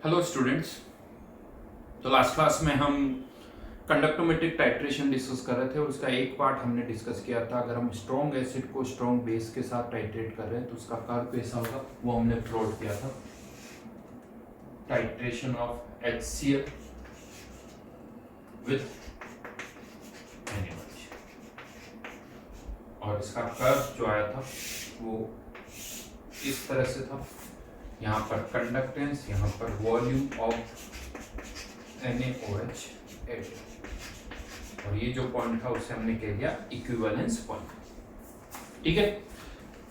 Hello students. तो last class में हम कंडक्टोमेट्रिक टाइट्रेशन डिस्कस कर रहे थे और उसका एक पार्ट हमने डिस्कस किया था। अगर हम स्ट्रॉन्ग एसिड को स्ट्रॉन्ग बेस के साथ टाइट्रेट कर रहे हैं तो उसका कर्व कैसा होगा वो हमने प्लॉट किया था। Titration of HCl with NaOH और इसका कर्व जो आया था वो इस तरह से था। यहाँ पर कंडक्टेंस, यहाँ पर वॉल्यूम ऑफ NaOH एड और ये जो पॉइंट था उसे हमने कह दिया इक्विवेलेंस पॉइंट। ठीक है,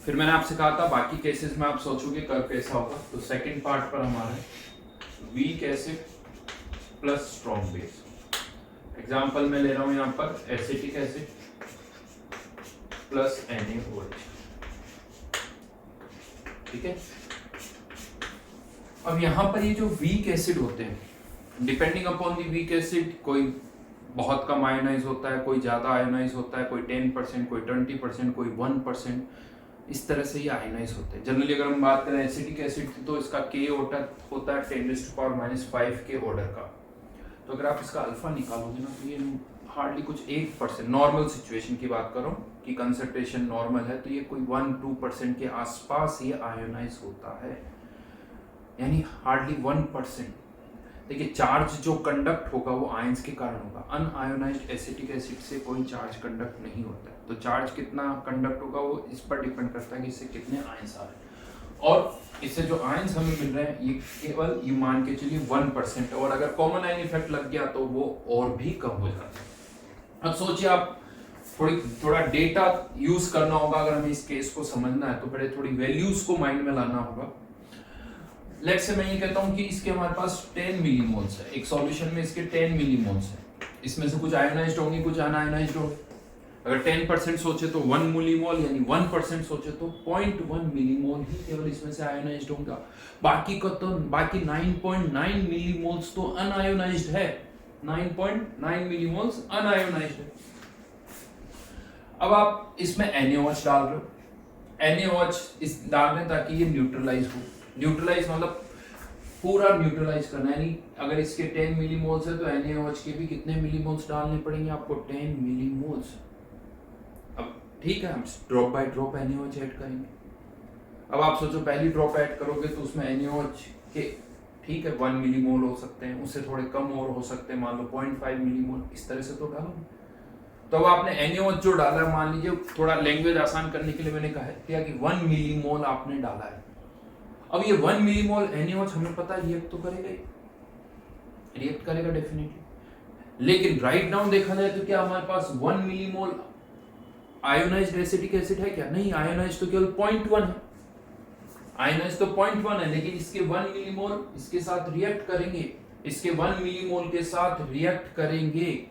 फिर मैंने आपसे कहा था बाकी केसेस में आप सोचोगे कर्व कैसा होगा। तो सेकंड पार्ट पर हमारा weak acid plus strong base. Example मैं ले रहा हूं यहाँ पर एसिटिक एसिड प्लस NaOH। ठीक है, अब यहाँ पर ये जो वीक एसिड होते हैं depending upon the weak acid, कोई बहुत कम आयोनाइज होता है, कोई ज़्यादा आयोनाइज होता है, कोई 10%, कोई 20%, कोई 1%, इस तरह से ये आयोनाइज होते हैं। जनरली अगर हम बात करें एसिटिक एसिड की तो इसका K होता है 10⁻⁵ के ऑर्डर का। तो अगर आप इसका अल्फा निकालोगे ना तो ये हार्डली कुछ 1%, नॉर्मल सिचुएशन की बात करो कि कंसंट्रेशन नॉर्मल है तो ये कोई 1-2% के आसपास ये आयोनाइज होता है, यानी हार्डली 1%। देखिए चार्ज जो कंडक्ट होगा वो आयंस के कारण होगा। अनआयोनाइज्ड एसिटिक एसिड से कोई चार्ज कंडक्ट नहीं होता है, तो चार्ज कितना कंडक्ट होगा वो इस पर डिपेंड करता है कि इससे कितने आयंस आ रहे हैं। और इससे जो आयंस हमें मिल रहे हैं ये केवल ये मान के चलिए 1% है, और अगर कॉमन आयन इफेक्ट लग गया तो वो और भी कम हो जाता है। अब सोचिए आप थोड़ा डेटा यूज करना होगा अगर हमें इस केस को समझना है तो पहले थोड़ी वैल्यूज को माइंड में लाना होगा। लेट्स से मैं ये कहता हूं कि इसके हमारे पास 10 मिलीमोल्स है, एक सॉल्यूशन में इसके 10 मिलीमोल्स है, इसमें से कुछ आयोनाइज्ड होंगे कुछ अनआयोनाइज्ड होंगे। अगर 10% सोचे तो 1 मिलीमोल, यानी 1% सोचे तो 0.1 मिलीमोल ही केवल इसमें से आयोनाइज्ड होगा। बाकी 9.9 मिलीमोल्स तो अनआयोनाइज्ड है, 9.9 मिलीमोल्स अनआयोनाइज्ड है। अब आप इसमें NaOH डाल रहे हो, NaOH इस डाल रहे हैं ताकि ये न्यूट्रलाइज हो। न्यूट्रलाइज मतलब पूरा न्यूट्रलाइज करना है, यानी अगर इसके 10 मिलीमोल्स है तो NaOH के भी कितने मिलीमोल्स डालने पड़ेंगे आपको? 10 मिलीमोल्स। अब ठीक है, हम drop by drop NaOH add करेंगे। अब आप सोचो पहली ड्रॉप ऐड करोगे तो उसमें NaOH के ठीक है 1 मिलीमोल हो सकते हैं, उससे थोड़े कम और हो सकते हैं, मान लो 0.5 मिलीमोल, इस तरह से तो डालोगे। तो अब आपने NaOH जो डाला है, मान लीजिए थोड़ा लैंग्वेज आसान करने के लिए मैंने कहा कि 1 मिलीमोल आपने डाला है। अब ये 1 मिलीमोल NaOH हमें पता है रिएक्ट तो करेगा ही, रिएक्ट करेगा डेफिनेटली। लेकिन राइट डाउन देखा जाए तो क्या हमारे पास 1 मिलीमोल आयोनाइज्ड एसिटिक एसिड है क्या? नहीं, आयोनाइज्ड तो केवल 0.1 है, आयोनाइज्ड तो 0.1 है, लेकिन इसके 1 मिलीमोल इसके साथ रिएक्ट करेंगे, इसके 1 मिलीमोल के साथ रिएक्ट करेंगे।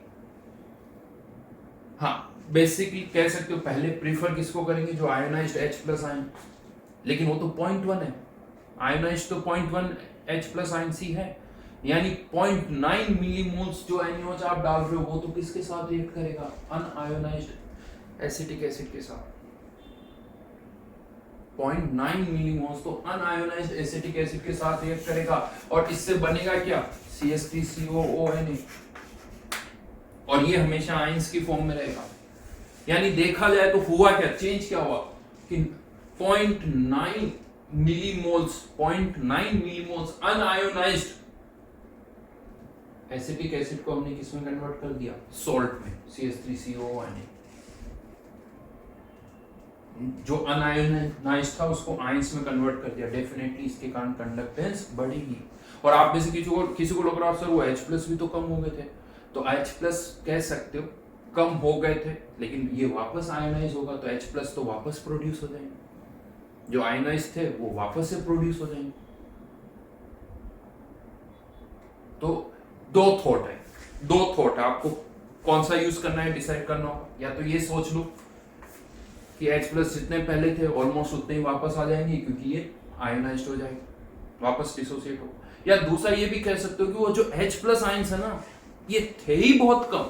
हाँ, बेसिकली कह सकते हो पहले प्रीफर किसको करेंगे? जो आयोनाइज्ड H+ आयन, लेकिन वो तो 0.1 है, आयोनाइज्ड तो 0.1 H+ आयन C है, यानी 0.9 मिलीमोल्स जो NaOH आप डाल रहे हो वो तो किसके साथ रिएक्ट करेगा? अनआयोनाइज्ड एसिटिक एसिड के साथ। 0.9 मिलीमोल्स तो अनआयोनाइज्ड एसिटिक एसिड के साथ रिएक्ट करेगा, और इससे बनेगा क्या? CH3COONA, और ये हमेशा आयंस की फॉर्म में रहेगा। यानी देखा जाए तो हुआ क्या, चेंज क्या हुआ कि 0.9 मिलीमोल्स अनआयोनाइज्ड एसिटिक एसिड को हमने किसमें कन्वर्ट कर दिया? सॉल्ट में, CH3COONA। जो अनआयोनाइज्ड था उसको आयंस में कन्वर्ट कर दिया, डेफिनेटली इसके कारण कंडक्टेंस बढ़ेगी। और आप में से किसी को लग रहा है सर वो H+ भी तो कम हो गए थे, तो H+ कह सकते हो कम हो गए थे, लेकिन ये वापस आयोनाइज होगा तो H+ तो वापस प्रोड्यूस हो जाएंगे, जो आयोनाइज थे वो वापस से प्रोड्यूस हो जाएंगे। तो दो थॉट है, आपको कौन सा यूज करना है डिसाइड करना होगा। या तो ये सोच लो कि H+ जितने पहले थे ऑलमोस्ट उतने ही वापस आ जाएंगे क्योंकि ये आयोनाइज्ड हो जाएगा, वापस डिसोसिएट हो। या दूसरा ये भी कह सकते हो कि वो जो H+ आयंस है ना ये थे ही बहुत कम,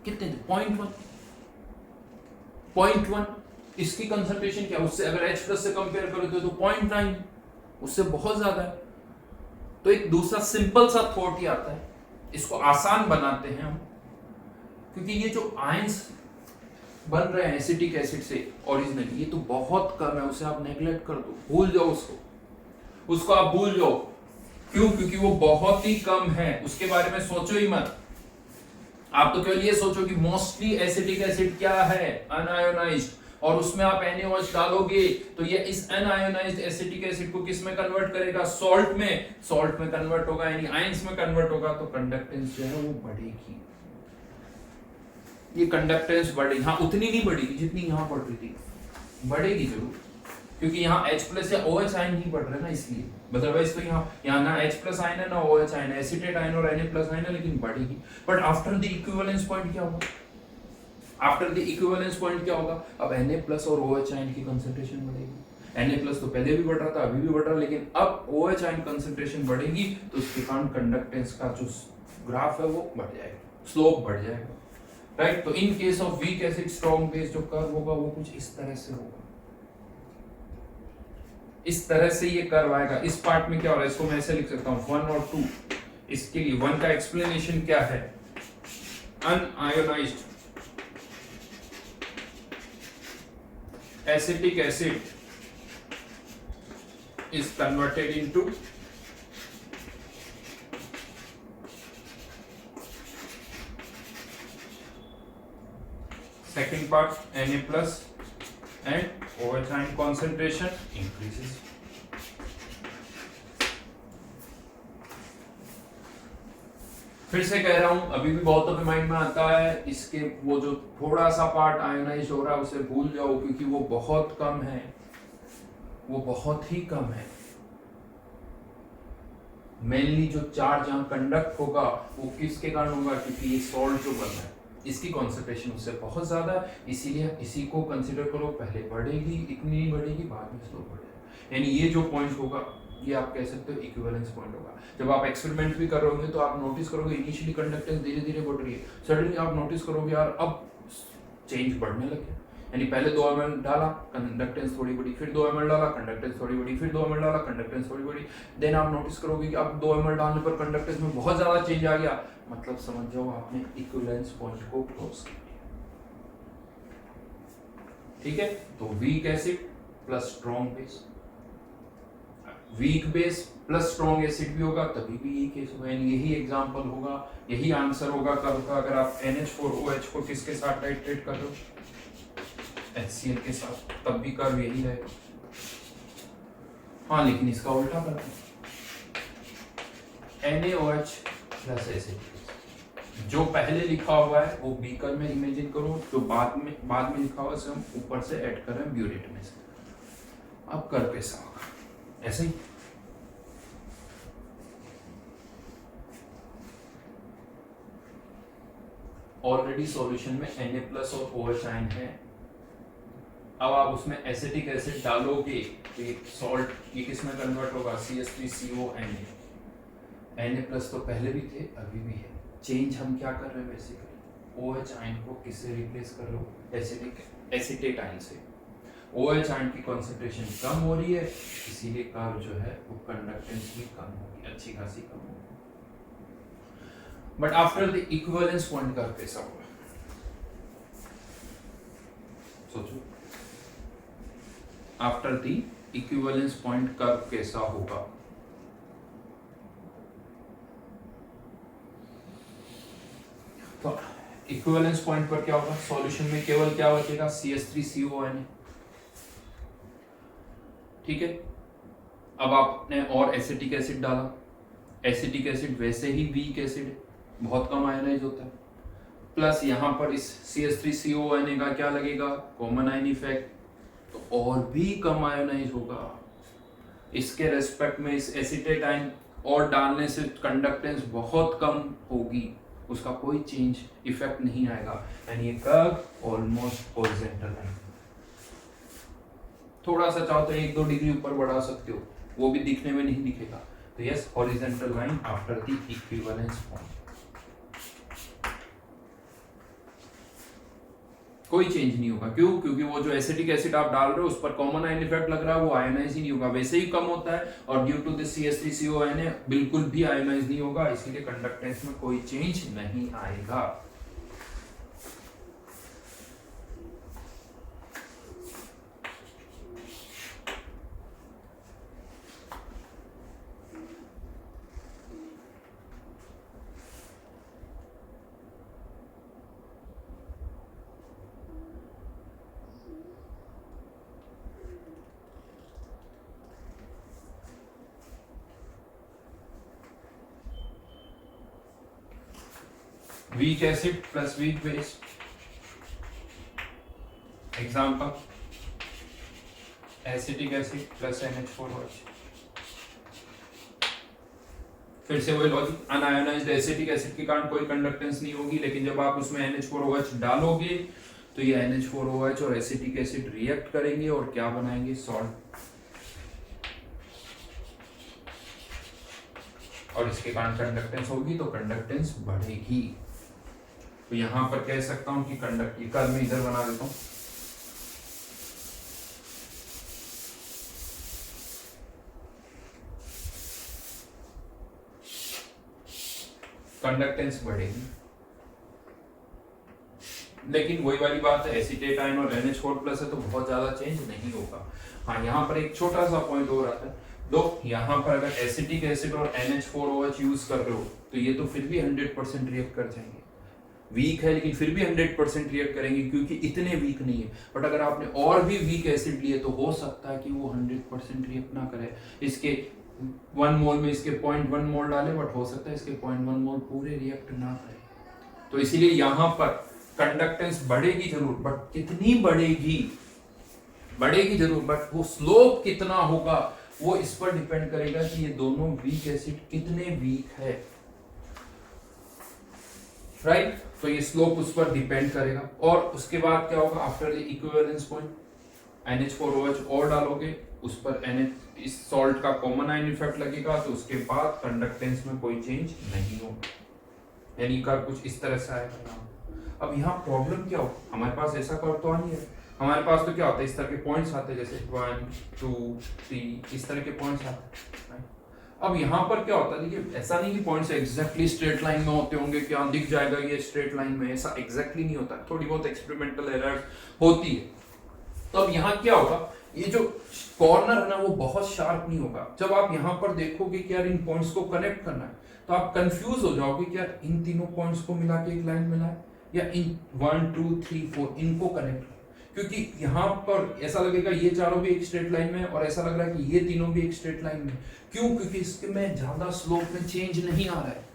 कितने थे? 0.1, इसकी कंसंट्रेशन क्या, उससे अगर H+ से कंपेयर करो तो 0.9, उससे बहुत ज्यादा है। तो एक दूसरा सिंपल सा थॉट ही आता है, इसको आसान बनाते हैं हम, क्योंकि ये जो आयंस बन रहे हैं एसिटिक एसिड से ओरिजिनली, ये तो बहुत कम है, उसे आप नेग्लेक्ट कर दो, भूल जाओ उसको आप भूल जाओ। क्यों? क्योंकि वो बहुत ही कम है, उसके बारे में सोचो ही मत। आप तो केवल ये सोचो कि मोस्टली एसिटिक एसिड क्या है, अनआयोनाइज्ड, और उसमें आप NaOH डालोगे तो ये इस अनआयोनाइज्ड एसिटिक एसिड को किस में कन्वर्ट करेगा? सॉल्ट में कन्वर्ट होगा, यानी आयंस में कन्वर्ट होगा, तो कंडक्टेंस जो है वो बढ़ेगी। ये कंडक्टेंस बढ़ेगी, हाँ उतनी नहीं बढ़ेगी जितनी यहाँ बढ़ रही थी, बढ़ेगी जरूर, क्योंकि यहाँ H+ या OH आयन नहीं बढ़ रहे ना, इसलिए। अदरवाइज तो यहाँ ना H+ आयन है ना OH आयन है, एसिटेट आयन और Na+ आयन है, लेकिन बढ़ेगी। But after the equivalence point क्या होगा? आफ्टर द इक्विवेलेंस पॉइंट क्या होगा? अब Na+ और OH आयन की कंसंट्रेशन बढ़ेगी। Na+ तो पहले भी बढ़ रहा था, अभी भी बढ़ रहा है, लेकिन अब OH आयन कंसंट्रेशन बढ़ेगी, तो उसके कारण कंडक्टेंस का जो ग्राफ है वो बढ़ जाएगा, स्लोप बढ़ जाएगा, राइट। तो in case of weak acid strong base जो कर्व होगा वो कुछ इस तरह से होगा, इस तरह से ये कर्व आएगा। इस पार्ट में क्या हो रहा है, इसको मैं ऐसे लिख सकता हूं 1 और 2। इसके लिए 1 का एक्सप्लेनेशन क्या है? Unionised acetic acid is converted into second part Na+ and OH ion concentration increases. फिर से कह रहा हूं, अभी भी बहुतों के माइंड में आता है, इसके वो जो थोड़ा सा पार्ट आयोनाइज हो रहा है उसे भूल जाओ, क्योंकि वो बहुत कम है, वो बहुत ही कम है। मेनली जो चार्ज यहाँ कंडक्ट होगा वो किसके कारण होगा? क्योंकि ये सॉल्ट जो बन रहा है इसकी कॉन्सेंट्रेशन उससे बहुत ज्यादा है, इसीलिए इसी को कंसीडर करो, पहले बढ़ेगी, इतनी नहीं बढ़ेगी, बाद में स्लो बढ़ेगा। यानी ये जो पॉइंट होगा ये आप कह सकते हो इक्विवेलेंस पॉइंट होगा। जब आप एक्सपेरिमेंट भी कर रहे होंगे तो आप नोटिस करोगे इनिशियली कंडक्टेंस धीरे धीरे बढ़ रही है, सडनली आप नोटिस करोगे यार अब चेंज बढ़ने लग गया। यानी पहले 2 ml डाला, कंडक्टेंस थोड़ी बढ़ी, फिर 2 ml डाला, कंडक्टेंस थोड़ी बढ़ी, फिर 2 ml डाला, कंडक्टेंस थोड़ी बढ़ी। देन आप नोटिस करोगे कि अब 2 ml डालने पर कंडक्टेंस में बहुत ज्यादा चेंज आ गया, मतलब समझ जाओ आपने इक्विवेलेंस पॉइंट को क्रॉस कर लिया। ठीक है, तो weak acid plus strong base, weak base plus strong acid भी होगा तभी भी यही केस होगा, यानी यही एग्जांपल होगा, यही आंसर होगा कर्व का। अगर आप NH4OH को किसके साथ टाइट्रेट कर रहे हो? HCl के साथ, तब भी कर्व यही रहेगा। हाँ, लेकिन इसका उल्टा करते हैं, NaOH प्लस एसिड। जो पहले लिखा हुआ है वो बीकर में इमेजिन करो, जो बाद में लिखा हुआ है हम ऊपर से ऐड कर रहे हैं ब्यूरेट में से। अब कर्व कैसा होगा? ऐसे ही ऑलरेडी सॉल्यूशन में Na+ और OH आयन है। अब आप उसमें एसिटिक एसिड डालोगे तो ये सॉल्ट ये किस में कन्वर्ट होगा? CH3CONA। Na+ तो पहले भी थे, अभी भी है। चेंज हम क्या कर रहे हैं बेसिकली? OH आयन को किससे रिप्लेस कर रहे हो? एसिटेट आयन से। OH आयन की कंसंट्रेशन कम हो रही है, इसीलिए कर्व जो है वो कंडक्टेंस भी कम होगी, अच्छी खासी कम होगी। But after the equivalence point curve कैसा होगा? सोचो, after the equivalence point curve कैसा होगा? तो इक्विवेलेंस पॉइंट पर क्या होगा? सॉल्यूशन में केवल क्या बचेगा? CH3CONA। ठीक है, अब आपने और एसिटिक एसिड डाला, एसिटिक एसिड वैसे ही वीक एसिड, बहुत कम आयनाइज होता है, प्लस यहां पर इस CH3CONA का क्या लगेगा? कॉमन आयन इफेक्ट, तो और भी कम आयोनाइज होगा। इसके रेस्पेक्ट में इस एसिटेट आयन और डालने से कंडक्टेंस बहुत कम होगी, उसका कोई चेंज इफेक्ट नहीं आएगा, यानी ये कर्व ऑलमोस्ट हॉरिजॉन्टल है। थोड़ा सा चाहो तो 1-2 डिग्री ऊपर बढ़ा सकते हो, वो भी दिखने में नहीं दिखेगा। तो yes, horizontal line after the equivalence point. कोई चेंज नहीं होगा। क्यों? क्योंकि वो जो एसिटिक एसिड आप डाल रहे हो उस पर कॉमन आयन इफेक्ट लग रहा है, वो आयनाइज ही नहीं होगा, वैसे ही कम होता है, और ड्यू टू दिस CH3CON बिल्कुल भी आयनाइज नहीं होगा, इसीलिए कंडक्टेंस में कोई चेंज नहीं आएगा। Weak acid plus weak base, example acetic acid plus NH4OH। फिर से वही लॉजिक, अनआयोनाइज्ड एसिटिक एसिड के कारण कोई कंडक्टेंस नहीं होगी, लेकिन जब आप उसमें NH4OH डालोगे तो ये NH4OH और एसिटिक एसिड रिएक्ट करेंगे और क्या बनाएंगे? सॉल्ट, और इसके कारण कंडक्टेंस होगी तो कंडक्टेंस बढ़ेगी। तो यहां पर कह सकता हूं कि कंडक्ट, कर मैं इधर बना देता हूं, कंडक्टेंस बढ़ेगी। लेकिन वही वाली बात है, एसीटेट आयन और NH4+ है तो बहुत ज्यादा चेंज नहीं होगा। हाँ, यहाँ पर एक छोटा सा पॉइंट और आता है, दो यहाँ पर अगर एसिटिक एसिड और NH4OH यूज कर रहे हो तो ये तो फिर भी 100% रिएक्ट कर जाएंगे। वीक है लेकिन फिर भी 100% रिएक्ट करेंगे क्योंकि इतने वीक नहीं है। बट अगर आपने और भी वीक एसिड लिए तो हो सकता है कि वो 100% रिएक्ट ना करे। इसके 1 मोल में इसके 0.1 मोल डाले, बट हो सकता है इसके 0.1 मोल पूरे रिएक्ट ना करे। तो इसीलिए यहाँ पर कंडक्टेंस बढ़ेगी जरूर, बट कितनी बढ़ेगी? बढ़ेगी जरूर, बट वो स्लोप कितना होगा वो इस पर डिपेंड करेगा कि ये दोनों वीक एसिड कितने वीक है, राइट? तो ये स्लोप उस पर डिपेंड करेगा। और उसके बाद क्या होगा? After the equivalence point NH4OH और डालोगे, उस पर NH इस सॉल्ट का कॉमन आयन इफेक्ट लगेगा, तो उसके बाद कंडक्टेंस में कोई चेंज नहीं होगा, यानी का कुछ इस तरह से आएगा। अब यहाँ प्रॉब्लम क्या हो, हमारे पास ऐसा कर्व तो नहीं है, हमारे पास तो क्या होता है, इस तरह के पॉइंट्स आते हैं, जैसे 1 2 3 इस तरह के पॉइंट्स आते हैं। अब यहाँ पर क्या होता है, देखिए ऐसा नहीं कि पॉइंट्स एग्जैक्टली स्ट्रेट लाइन में होते होंगे, क्या दिख जाएगा ये स्ट्रेट लाइन में, ऐसा एग्जैक्टली नहीं होता, थोड़ी बहुत एक्सपेरिमेंटल एरर होती है। तो अब यहाँ क्या होगा, ये जो कॉर्नर है ना वो बहुत शार्प नहीं होगा। जब आप यहाँ पर देखोगे कि यार इन पॉइंट्स को कनेक्ट करना है तो आप कंफ्यूज हो जाओगे कि यार इन तीनों पॉइंट्स को मिला के एक लाइन मिलाए या इन 1 2 3 4 इनको कनेक्ट, क्योंकि यहाँ पर ऐसा लगेगा ये चारों भी एक स्ट्रेट लाइन में और ऐसा लग रहा है कि ये तीनों भी एक स्ट्रेट लाइन में। क्यों? क्योंकि इसके में ज्यादा स्लोप में चेंज नहीं आ रहा है।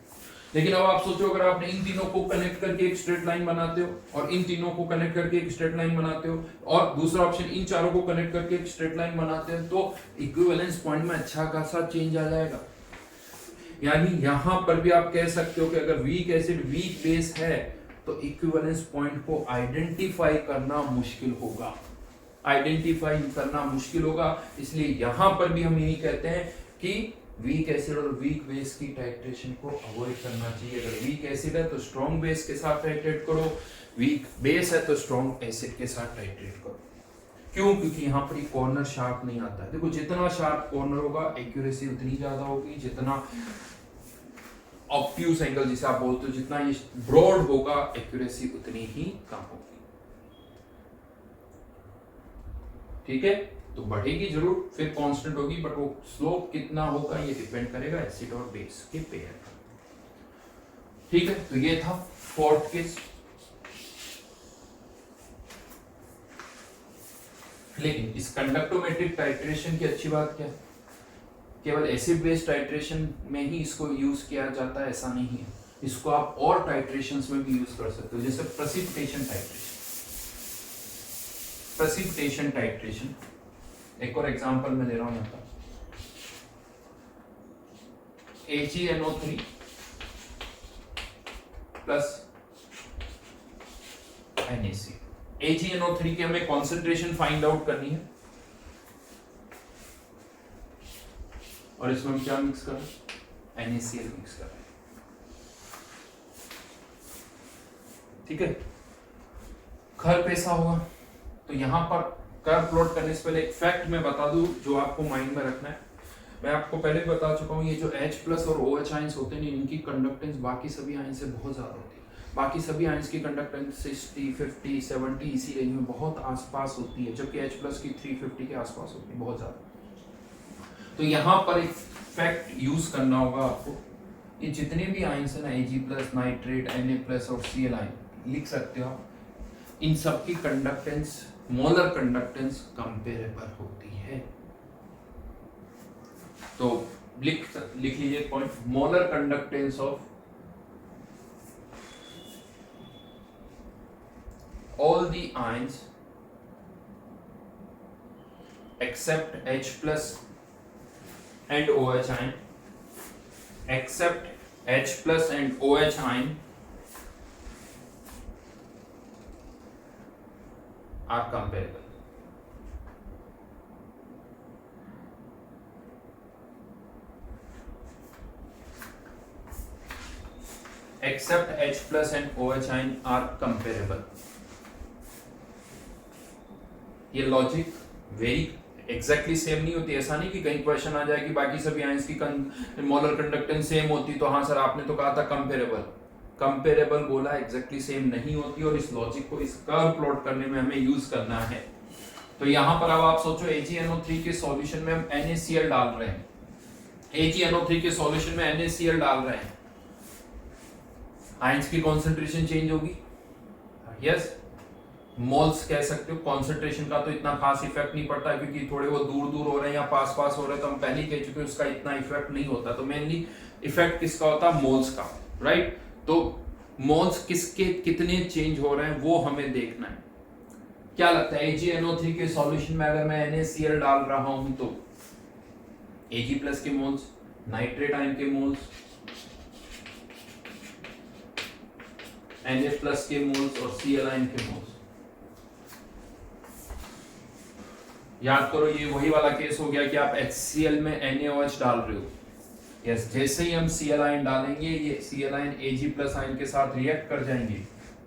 लेकिन अब आप सोचो, अगर आपने इन तीनों को कनेक्ट करके एक स्ट्रेट लाइन बनाते हो और इन तीनों को कनेक्ट करके एक स्ट्रेट लाइन बनाते हो और दूसरा ऑप्शन इन चारों को कनेक्ट करके एक स्ट्रेट लाइन बनाते हो, तो इक्विवेलेंस पॉइंट में अच्छा खासा चेंज आ जाएगा। यानी यहां पर भी आप कह सकते हो कि अगर वीक एसिड वीक बेस है तो इक्विवेलेंस पॉइंट को आइडेंटिफाई करना मुश्किल होगा, आइडेंटिफाई करना मुश्किल होगा। इसलिए यहां पर भी हम यही कहते हैं कि वीक एसिड और वीक बेस की टाइट्रेशन को अवॉइड करना चाहिए। अगर वीक एसिड है तो स्ट्रॉन्ग बेस के साथ टाइट्रेट करो, वीक बेस है तो स्ट्रॉन्ग एसिड के साथ टाइट्रेट करो। क्यों? क्योंकि यहाँ पर कॉर्नर शार्प नहीं आता है। देखो जितना शार्प कॉर्नर होगा एक्यूरेसी उतनी ज्यादा होगी, जितना ऑब्ट्यूज एंगल जिसे आप बोलते हो जितना ये ब्रॉड होगा एक्यूरेसी उतनी ही कम होगी। ठीक है, तो बढ़ेगी जरूर, फिर कांस्टेंट होगी, बट वो स्लोप कितना होगा ये डिपेंड करेगा एसिड और बेस के पेयर पर। ठीक है, तो ये था फोर्थ केस। लेकिन इस कंडक्टोमेट्रिक टाइट्रेशन की अच्छी बात क्या है, केवल एसिड बेस टाइट्रेशन में ही इसको यूज किया जाता है ऐसा नहीं है, इसको आप और टाइट्रेशंस में भी यूज कर सकते हो, जैसे प्रेसिपिटेशन टाइट्रेशन। प्रेसिपिटेशन टाइट्रेशन एक और एग्जांपल मैं दे रहा हूं यहाँ पर, HeNO3 प्लस NaC। HeNO3 की हमें कॉन्सेंट्रेशन फाइंड आउट करनी है और इसमें हम क्या मिक्स कर रहे हैं, NaCl मिक्स कर रहे हैं। ठीक है, कर्व कैसा होगा, तो यहाँ पर कर्व प्लॉट करने से पहले एक फैक्ट मैं बता दूं जो आपको माइंड में रखना है। मैं आपको पहले भी बता चुका हूँ, ये जो H प्लस और OH आयंस होते हैं इनकी कंडक्टेंस बाकी सभी आयंस से बहुत ज़्यादा होती है। बाकी सभी आयंस की कंडक्टेंस 60, 50, 70 इसी रेंज में बहुत आसपास होती है, जबकि H प्लस की 350 के आसपास होती है, बहुत ज़्यादा। तो यहाँ पर एक फैक्ट यूज करना होगा आपको, ये जितने भी आयंस है ना Ag plus, nitrate, Na plus और Cl आयन लिख सकते हो, इन सब की कंडक्टेंस, मोलर कंडक्टेंस कंपेरेबल होती है। तो लिख लीजिए point, molar conductance of all the ions except H plus and OH ion, except H plus and OH ion are comparable. Except H plus and OH ion are comparable. ये logic very exactly same नहीं होती, ऐसा नहीं कि कहीं question आ जाए कि बाकी सभी आयंस की मोलर कंडक्टेंस सेम होती, तो हाँ सर आपने तो कहा था कंपेरेबल, कंपेरेबल बोला, एग्जैक्टली सेम नहीं होती, और इस लॉजिक को इस कर्व प्लॉट करने में हमें यूज करना है। तो यहाँ पर अब आप सोचो AgNO3 के सॉल्यूशन में हम NaCl डाल रहे हैं, AgNO3 के सॉल्यूशन में NaCl डाल रहे हैं, आयंस की कॉन्सेंट्रेशन चेंज होगी, यस, मोल्स कह सकते हो, कॉन्सेंट्रेशन का तो इतना खास इफेक्ट नहीं पड़ता क्योंकि थोड़े वो दूर दूर हो रहे हैं या पास पास हो रहे हैं, तो हम पहले ही कह चुके हैं उसका इतना इफेक्ट नहीं होता। तो मेनली इफेक्ट किसका होता है, मोल्स का, राइट। तो मोल्स किसके कितने चेंज हो रहे हैं वो हमें देखना है। क्या लगता है AgNO3 के सॉल्यूशन में अगर मैं NaCl डाल रहा हूं तो Ag प्लस के मोल्स, नाइट्रेट आयन के मोल्स, Na प्लस के मोल्स और Cl आयन के मोल्स, याद करो ये वही वाला केस हो गया कि आप HCl में NaOH डाल रहे हो, यस, जैसे ही हम Cl आयन डालेंगे ये Cl ion Ag plus ion के साथ रिएक्ट कर जाएंगे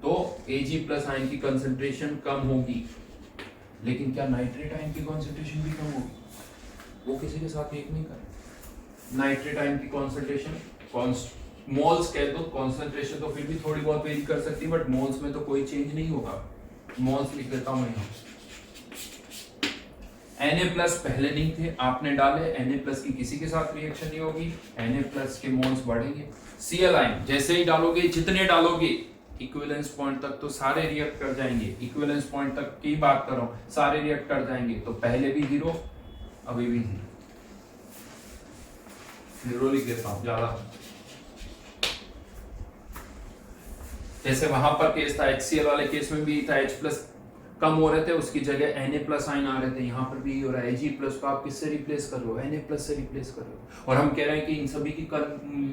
तो Ag प्लस आयन की कंसंट्रेशन कम होगी, लेकिन क्या नाइट्रेट आयन की कंसंट्रेशन भी कम होगी, वो किसी के साथ रिएक्ट नहीं करें। नाइट्रेट आयन की कंसंट्रेशन मोल्स कह दो, कंसंट्रेशन तो फिर भी थोड़ी बहुत वेरी कर सकती है, बट मोल्स में तो कोई चेंज नहीं होगा, मोल्स लिख देता हूं यहाँ। Na प्लस पहले नहीं थे, आपने डाले, Na प्लस की किसी के साथ रिएक्शन नहीं होगी, Na प्लस के मोल्स बढ़ेंगे। Cl आयन जैसे ही डालोगे, जितने डालोगे इक्विवेलेंस पॉइंट तक तो सारे रिएक्ट कर जाएंगे, इक्विवेलेंस पॉइंट तक की बात कर रहा हूं, सारे रिएक्ट कर जाएंगे, तो पहले भी जीरो, अभी भी जीरो लिख देता हूं ज्यादा। जैसे वहां पर केस था HCl वाले केस में भी था, H प्लस कम हो रहे थे, उसकी जगह Na प्लस आयन आ रहे थे, यहाँ पर भी हो रहा है Ag प्लस को आप किससे रिप्लेस कर रहे हो, Na प्लस से रिप्लेस कर रहे हो, और हम कह रहे हैं कि इन सभी की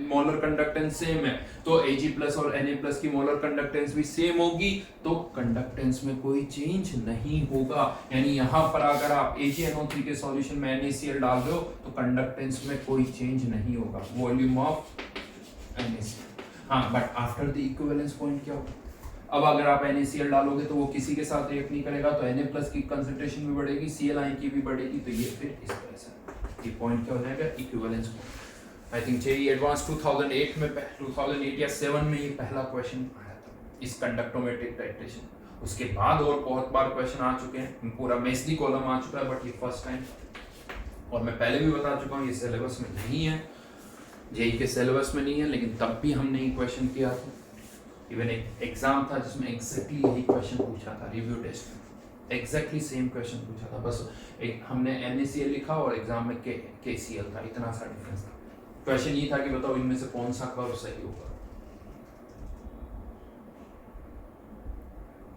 मोलर कंडक्टेंस सेम है, तो Ag प्लस और Na प्लस की मोलर कंडक्टेंस भी सेम होगी, तो कंडक्टेंस में कोई चेंज नहीं होगा। यानी यहाँ पर अगर आप AgNO3 के सॉल्यूशन में NaCl डाल रहे हो तो कंडक्टेंस में कोई चेंज नहीं होगा, वॉल्यूम ऑफ NaCl। हाँ, but after the equivalence point क्या होगा, अब अगर आप NaCl डालोगे तो वो किसी के साथ रिएक्ट नहीं करेगा, तो Na प्लस की कंसंट्रेशन भी बढ़ेगी, Cl आयन की भी बढ़ेगी, तो ये फिर इस तरह से ये पॉइंट क्या हो जाएगा, equivalence point. I think JEE advance 2008 में 2008 या 7 में ये पहला क्वेश्चन आया था इस कंडक्टोमेट्रिक टाइट्रेशन। उसके बाद और बहुत बार क्वेश्चन आ चुके हैं, पूरा मेसली कॉलम आ चुका है, बट ये फर्स्ट टाइम, और मैं पहले भी बता चुका हूँ ये सिलेबस में नहीं है, जेईई के सिलेबस में नहीं है, लेकिन तब भी हमने ये क्वेश्चन किया था। इवन एक एग्जाम था जिसमें एग्जैक्टली यही क्वेश्चन पूछा था, रिव्यू टेस्ट में एग्जैक्टली सेम क्वेश्चन पूछा था, बस एक हमने NaCl लिखा और एग्जाम में KCl था, इतना सा डिफरेंस था। क्वेश्चन ये था कि बताओ इनमें से कौन सा कर्व सही होगा।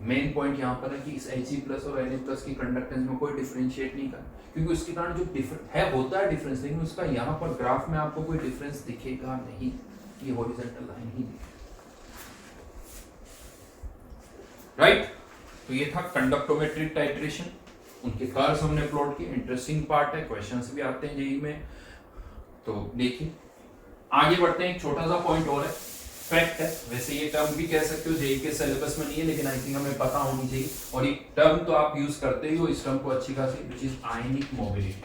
मेन पॉइंट यहाँ पर है कि इस Ag प्लस और Na प्लस की कंडक्टेंस में कोई डिफरेंशिएट नहीं कर, क्योंकि उसके कारण जो डिफरेंस है होता है डिफरेंस, लेकिन उसका यहाँ पर ग्राफ में आपको कोई डिफरेंस दिखेगा नहीं, ये हॉरिजॉन्टल लाइन ही दिखेगी, राइट। तो ये था कंडक्टोमेट्रिक टाइट्रेशन, उनके कर्व्स हमने प्लॉट किए, इंटरेस्टिंग पार्ट है, क्वेश्चंस भी आते हैं जेईई में। तो देखिए आगे बढ़ते हैं, एक छोटा सा पॉइंट और है, फैक्ट है। वैसे ये टर्म भी कह सकते हो, जेई के सिलेबस में नहीं है, लेकिन आई थिंक हमें पता होनी चाहिए। और ये टर्म तो आप यूज करते ही हो इस टर्म को अच्छी खासी, which is ionic mobility.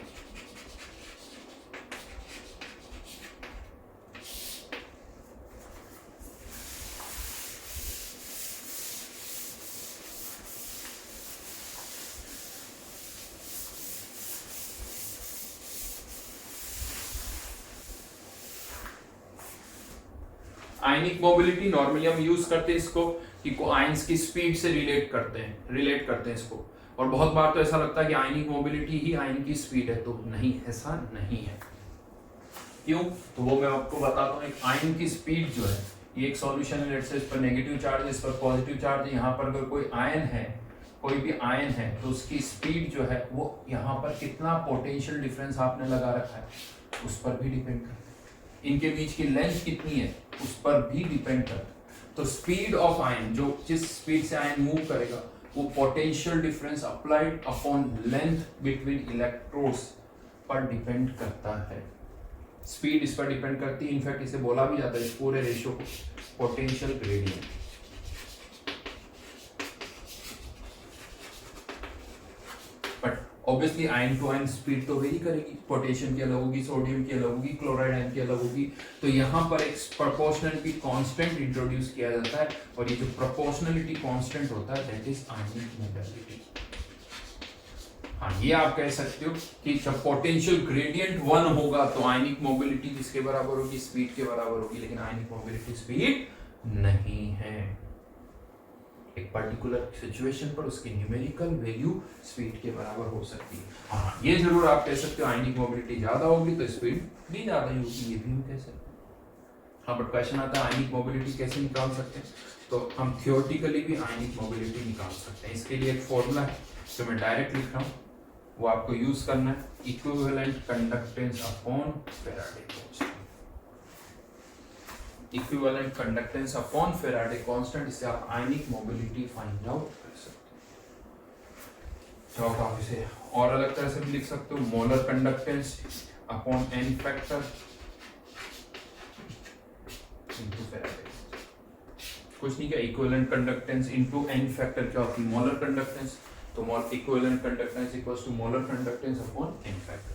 Ionic mobility normally हम यूज करते हैं इसको कि आयंस की स्पीड से रिलेट करते हैं इसको। और बहुत बार तो ऐसा लगता है कि आयनिक मोबिलिटी ही आयन की स्पीड है, तो नहीं, ऐसा नहीं है। क्यों? तो वो मैं आपको बताता हूँ। एक आयन की स्पीड जो है, ये एक सॉल्यूशन है, लेट्स से इस पर नेगेटिव चार्ज है, इस पर पॉजिटिव चार्ज है। यहाँ पर अगर कोई आयन है, कोई भी आयन है, तो उसकी स्पीड जो है वो यहाँ पर कितना पोटेंशियल डिफरेंस आपने लगा रखा है उस पर भी डिपेंड करता है। इनके बीच की लेंथ कितनी है उस पर भी डिपेंड करता है। तो स्पीड ऑफ आयन, जो जिस स्पीड से आयन मूव करेगा, वो potential difference applied upon length between electrodes पर डिपेंड करता है। स्पीड इस पर डिपेंड करती है। इनफैक्ट इसे बोला भी जाता है, इस पूरे रेशियो को, potential gradient. But obviously ion to ion speed तो वेरी करेगी। पोटेशियम की अलग होगी, सोडियम की अलग होगी, क्लोराइड आयन की अलग होगी। तो यहाँ पर एक प्रोपोर्शनलिटी कांस्टेंट इंट्रोड्यूस किया जाता है, और ये जो प्रोपोर्शनलिटी कांस्टेंट होता है दैट इज आयनिक मोबिलिटी। हाँ, ये आप कह सकते हो कि जब पोटेंशियल ग्रेडियंट 1 होगा तो आयनिक मोबिलिटी किसके बराबर होगी? स्पीड के बराबर होगी। लेकिन आयनिक मोबिलिटी स्पीड नहीं है। एक पर्टिकुलर सिचुएशन पर उसकी न्यूमेरिकल वैल्यू स्पीड के बराबर हो सकती है। हाँ, ये जरूर आप कह सकते हो आयनिक मोबिलिटी ज्यादा होगी तो स्पीड भी ज्यादा ही होगी, ये भी हम कह सकते हैं। हाँ, बट क्वेश्चन आता है आयनिक मोबिलिटी कैसे निकाल सकते हैं? तो हम थियोरेटिकली भी आयनिक मोबिलिटी निकाल सकते हैं। इसके लिए एक फॉर्मूला है जो मैं डायरेक्ट लिख रहा हूँ, वो आपको यूज करना है। Equivalent conductance upon Faraday constant. Equivalent conductance upon Faraday constant, इससे आप आयनिक मोबिलिटी फाइंड आउट कर सकते हो। तो आप इसे और अलग तरह से भी लिख सकते हो, molar conductance upon n factor into Faraday. कुछ नहीं, क्या equivalent conductance into n factor क्या होती है? Molar conductance. तो mole equivalent conductance equals to molar conductance upon n factor.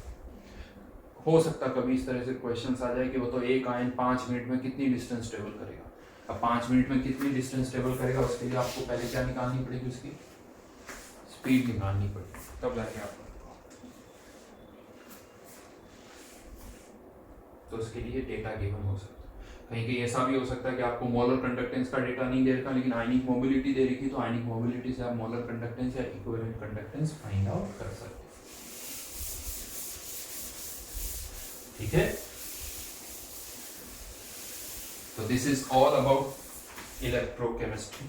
हो सकता कभी इस तरह से क्वेश्चंस आ जाए कि वो तो एक आयन 5 मिनट में कितनी डिस्टेंस ट्रेवल करेगा। अब 5 मिनट में कितनी डिस्टेंस ट्रेवल करेगा, उसके लिए आपको पहले क्या निकालनी पड़ेगी? उसकी स्पीड निकालनी पड़ेगी, तब जाके आप तो उसके लिए डेटा गिवन हो सकता है। कहीं कहीं ऐसा भी हो सकता है कि आपको मोलर कंडक्टेंस का डेटा नहीं दे रखा, लेकिन आयनिक मोबिलिटी दे रखी, तो आयनिक मोबिलिटी से आप मोलर कंडक्टेंस या इक्विवेलेंट कंडक्टेंस फाइंड आउट कर सकते हैं। ठीक है, तो this is all about electrochemistry.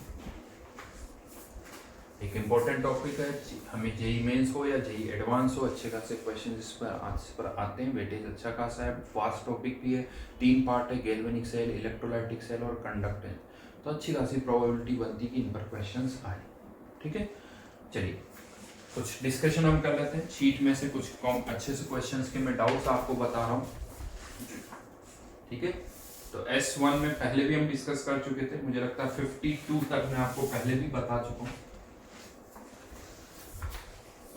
एक इंपॉर्टेंट टॉपिक है, हमें जेई मेंस हो या जेई एडवांस हो, अच्छे खासे क्वेश्चन इस पर आते हैं। वेटेज अच्छा खासा है, फास्ट टॉपिक भी है, 3 पार्ट है, गैल्वेनिक सेल, इलेक्ट्रोलाइटिक सेल और कंडक्टेंस। तो अच्छी खासी प्रोबेबिलिटी बनती है कि इन पर क्वेश्चंस आए। ठीक है, चलिए कुछ डिस्कशन हम कर लेते हैं। शीट में से कुछ अच्छे से क्वेश्चंस के मैं डाउट्स आपको बता रहा हूँ। ठीक है, तो S1 में पहले भी हम डिस्कस कर चुके थे, मुझे लगता है 52 तक मैं आपको पहले भी बता चुका हूँ।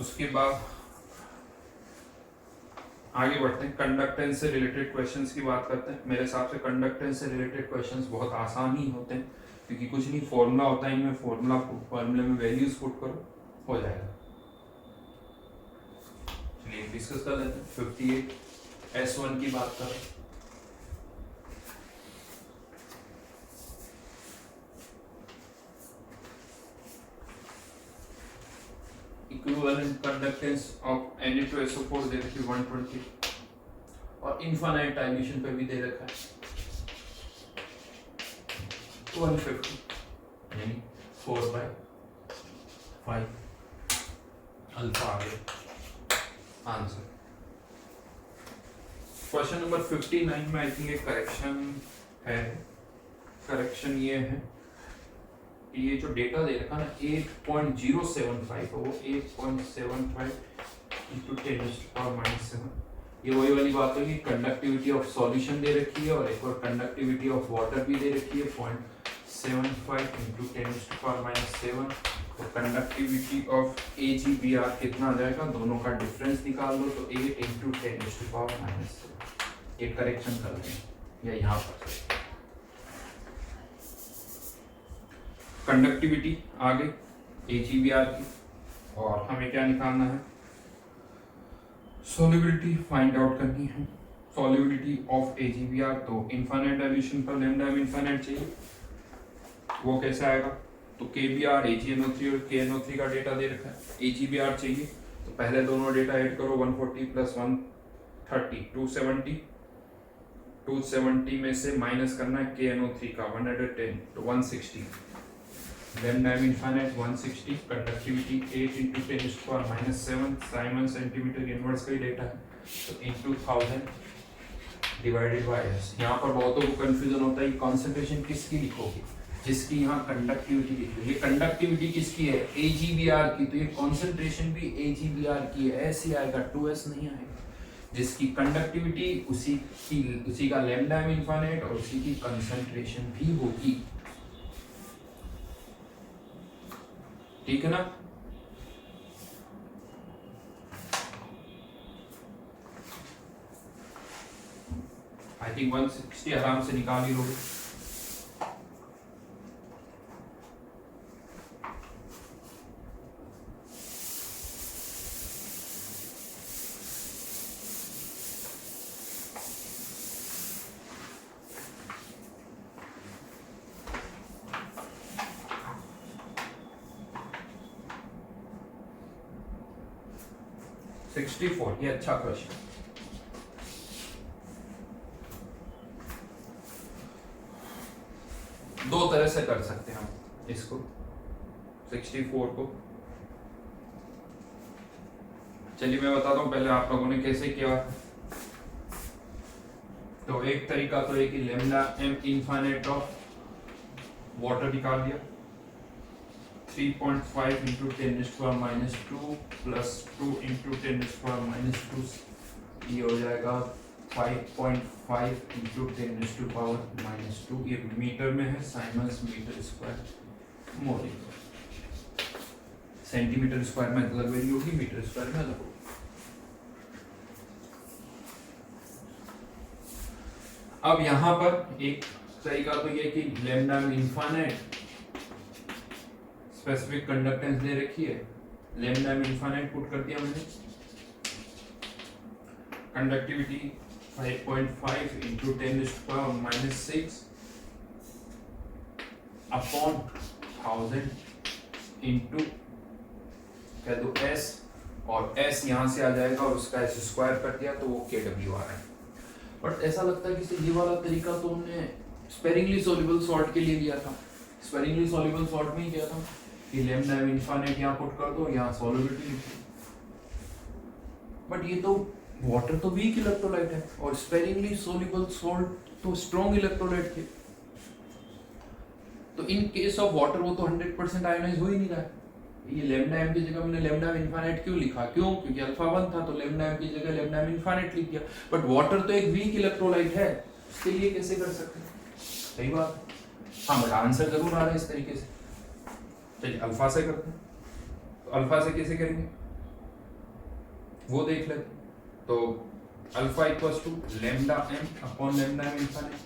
उसके बाद आगे बढ़ते हैं, कंडक्टेंस से रिलेटेड क्वेश्चंस की बात करते हैं। मेरे हिसाब से कंडक्टेंस से रिलेटेड क्वेश्चंस बहुत आसान ही होते हैं, क्योंकि कुछ नहीं, फॉर्मूला होता है, इनमें फॉर्मूले में वैल्यूज पुट करो, हो जाएगा। चलिए डिस्कस कर लेते हैं। 58 S1 की बात करें, इक्विवेलेंट कंडक्टेंस ऑफ Na2SO4 दे रखी 120 और इनफाइनाइट डायल्यूशन पे भी दे रखा है 150, यानी 4/5 अल्फा आ गया आंसर। क्वेश्चन नंबर 59 में आई थिंक एक करेक्शन है। करेक्शन ये है कि ये जो डेटा दे रखा ना 8.075 वो 8.75 × 10⁻⁷ ये वही वाली बात है कि कंडक्टिविटी ऑफ सॉल्यूशन दे रखी है और एक और कंडक्टिविटी ऑफ वाटर भी दे रखी है 0.75 इंटू 10⁻⁷। तो कंडक्टिविटी ऑफ AgBr कितना आ जाएगा, दोनों का डिफरेंस निकाल लो तो 8 इंटू 10⁻⁷। ये करेक्शन कर लें या यहाँ पर कंडक्टिविटी आ गई AgBr की, और हमें क्या निकालना है, सॉल्युबिलिटी फाइंड आउट करनी है। सॉल्युबिलिटी ऑफ AgBr, तो इनफाइनाइट डाइल्यूशन पर लैम्डा इनफाइनाइट चाहिए, वो कैसे आएगा, तो KBr AgNO3 और KNO3 का डेटा दे रखा है, AgBr चाहिए तो पहले दोनों डेटा ऐड करो, 140 प्लस 130 270, 270 में से माइनस करना है KNO3 का 110 तो 160, lambda infinite 160, conductivity 8 into 10⁻⁷, Simon centimetre inverse का ही डेटा है, तो इंटू 1000 डिवाइडेड बाय s। यहाँ पर बहुतों को कंफ्यूजन होता है, कंसंट्रेशन किसकी लिखोगे, जिसकी यहाँ कंडक्टिविटी लिखी है, ये किसकी है, AgBr की, तो ये कंसंट्रेशन भी AgBr की है, ऐसे आएगा 2s नहीं आएगा। जिसकी कंडक्टिविटी उसी का लैम्डा इनफाइनाइट और उसी की कंसंट्रेशन भी होगी, ठीक है ना। आई थिंक 160 आराम से निकाल ही लोगे। ये अच्छा क्वेश्चन। दो तरह से कर सकते हैं हम इसको 64 को। चलिए मैं बताता हूं पहले आप लोगों ने कैसे किया। तो एक तरीका तो है कि lambda m infinite of water निकाल दिया, 3.5 इंटू 10⁻² प्लस 2 इंटू 10⁻², ये हो जाएगा 5.5 इंटू 10⁻²। ये मीटर में है, siemens metre square mole, centimetre square में अलग वैल्यू होगी, मीटर स्क्वायर में अलग होगी। अब यहाँ पर एक तरीका तो ये कि लैम्डा इनफाइनाइट स्पेसिफिक कंडक्टेंस दे रखी है, लैम्डा इनफाइनाइट पुट कर दिया मैंने, कंडक्टिविटी 5.5 इंटू 10⁻⁶ अपॉन 1000 इंटू कह दो s, और s यहां से आ जाएगा और उसका s स्क्वायर कर दिया तो वो kW आ रहा है। बट ऐसा लगता है कि ये वाला तरीका तो हमने स्पेरिंगली सॉल्युबल सॉल्ट के लिए लिया था, स्पेरिंगली सॉल्युबल सॉल्ट में ही किया था कि लैम्डा इनफाइनाइट यहाँ पुट कर दो, यहाँ सॉल्युबिलिटी लिख दो। बट ये तो वाटर तो वीक इलेक्ट्रोलाइट है और स्पेरिंगली सॉल्युबल सॉल्ट तो स्ट्रॉन्ग इलेक्ट्रोलाइट के, तो इन केस ऑफ वाटर वो तो 100% आयोनाइज हो ही नहीं रहा है। ये लैम्डा m की जगह मैंने लैम्डा इनफाइनाइट क्यों लिखा, क्यों, क्योंकि अल्फा 1 था तो लैम्डा m की जगह लैम्डा इनफाइनाइट लिख दिया। बट वाटर तो एक वीक इलेक्ट्रोलाइट है, उसके लिए कैसे कर सकते हैं, सही बात है। हाँ बट आंसर जरूर आ रहा है इस तरीके से। चलिए अल्फा से करते हैं, तो अल्फा से कैसे करेंगे वो देख लेते हैं। तो alpha equals to lambda m upon lambda m infinite,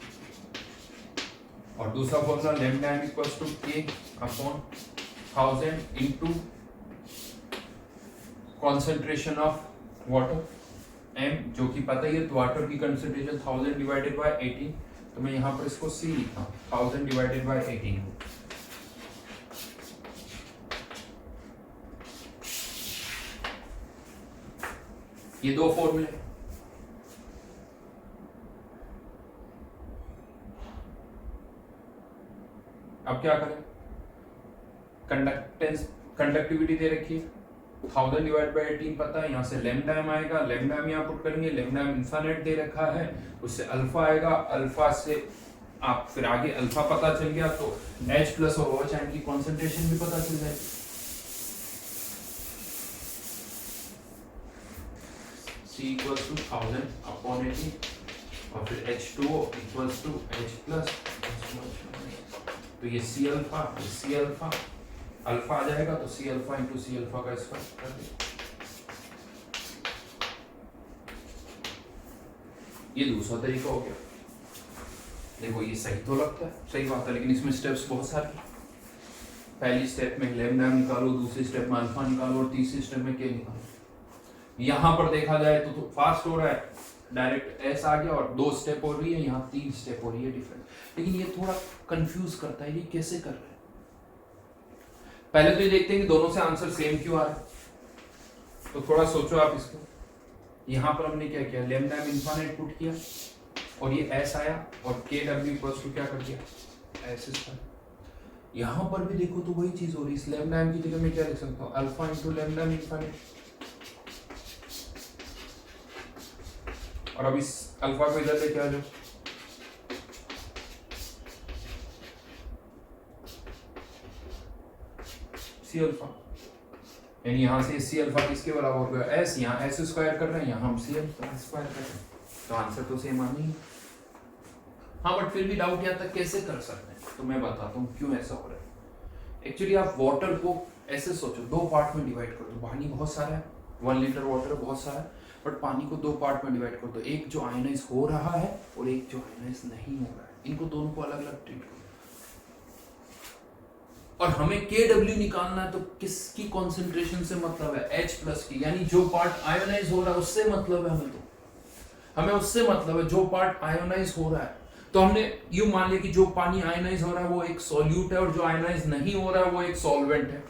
और दूसरा formula lambda m equals to k upon 1000 into concentration of water m, जो कि पता ही है, तो वाटर की कंसेंट्रेशन 1000 डिवाइडेड बाय 18, तो मैं यहाँ पर इसको c लिखा 1000 डिवाइडेड बाय 18 को। ये दो फॉर्मूले, अब क्या करें, कंडक्टिविटी दे रखी है 1000 डिवाइड बाय 18 पता है, यहाँ से लैम्डा m आएगा, लैम्डा m यहाँ पुट करेंगे, लैम्डा m इनफाइनाइट दे रखा है, उससे अल्फा आएगा, अल्फा से आप फिर आगे अल्फा पता चल गया तो H प्लस और OH आयन की कॉन्सेंट्रेशन भी पता चल जाएगी। C इक्वल्स टू 1000/80 और फिर H2O equals to H plus. तो ये C alpha, C alpha, alpha आ जाएगा तो C alpha into C alpha का स्क्वायर कर दे। ये दूसरा तरीका हो गया। देखो ये सही तो लगता है, सही बात है, लेकिन इसमें स्टेप्स बहुत सारे। पहली स्टेप में लैम्डा निकालो, दूसरी स्टेप में अल्फा निकालो और तीसरी स्टेप में के निकालो। यहाँ पर देखा जाए तो फास्ट हो रहा है, डायरेक्ट एस आ गया और 2 स्टेप हो रही है, यहाँ 3 स्टेप हो रही है डिफरेंट। लेकिन ये थोड़ा कंफ्यूज करता है, ये कैसे कर रहे हैं। पहले तो ये देखते हैं कि दोनों से आंसर सेम क्यों आ रहा है। तो थोड़ा सोचो आप इसको। यहाँ पर हमने क्या किया, लैम्डा इनफाइनाइट पुट किया और ये एस आया और के डब्ल्यू इक्वल्स टू क्या कर दिया, एस स्क्वायर। यहाँ पर भी देखो तो वही चीज हो रही है। इस लैम्डा एम की जगह मैं क्या लिख सकता हूँ, अल्फा इंटू लैम्डा इनफाइनाइट। और अब इस अल्फा को इधर लेके आ जाओ, सी अल्फा, यानी यहाँ से सी अल्फा किसके बराबर हो गया, एस। यहाँ एस स्क्वायर कर रहे हैं, यहाँ हम सी अल्फा स्क्वायर कर रहे हैं, तो आंसर तो सेम आना ही। हाँ बट फिर भी डाउट यहाँ तक कैसे कर सकते हैं, तो मैं बताता हूँ क्यों ऐसा हो रहा है। एक्चुअली आप वाटर को ऐसे सोचो, 2 पार्ट में डिवाइड कर दो। पानी बहुत सारा है, 1 लीटर वाटर बहुत सारा है, बट पानी को 2 पार्ट में डिवाइड कर दो। एक जो आयनाइज हो रहा है और एक जो आयनाइज नहीं हो रहा है। इनको दोनों को अलग अलग ट्रीट करो। और हमें KW निकालना है, तो किसकी कॉन्सेंट्रेशन से मतलब है, H प्लस की, यानी जो पार्ट आयोनाइज हो रहा है उससे मतलब है हमें। तो हमें उससे मतलब है जो पार्ट आयोनाइज हो रहा है। तो हमने यूं मान लिया कि जो पानी आयोनाइज हो रहा है वो एक सॉल्यूट है और जो आयोनाइज नहीं हो रहा है वो एक सॉल्वेंट है।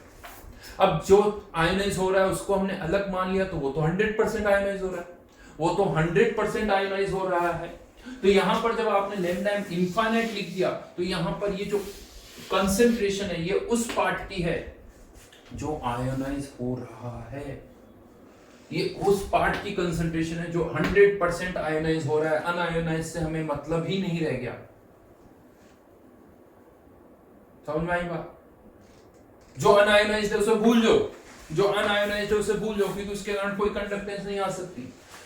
अब जो आयोनाइज हो रहा है उसको हमने अलग मान लिया, तो वो तो 100% आयोनाइज हो रहा है, वो तो 100% आयोनाइज हो रहा है। तो यहां पर जब आपने लैम्डा इनफाइनाइट लिख दिया, तो यहां पर ये जो कंसेंट्रेशन है ये उस पार्ट की है जो आयोनाइज हो रहा है। ये उस पार्ट की कंसेंट्रेशन है जो 100% आयोनाइज हो रहा है। अनआयोनाइज से हमें मतलब ही नहीं रह गया। समझ में आई बात? जो अनआयोनाइज्ड है उसे भूल जाओ, जो अनआयोनाइज्ड है उसे भूल जाओ, क्योंकि उसके कारण कोई कंडक्टेंस नहीं आ सकती।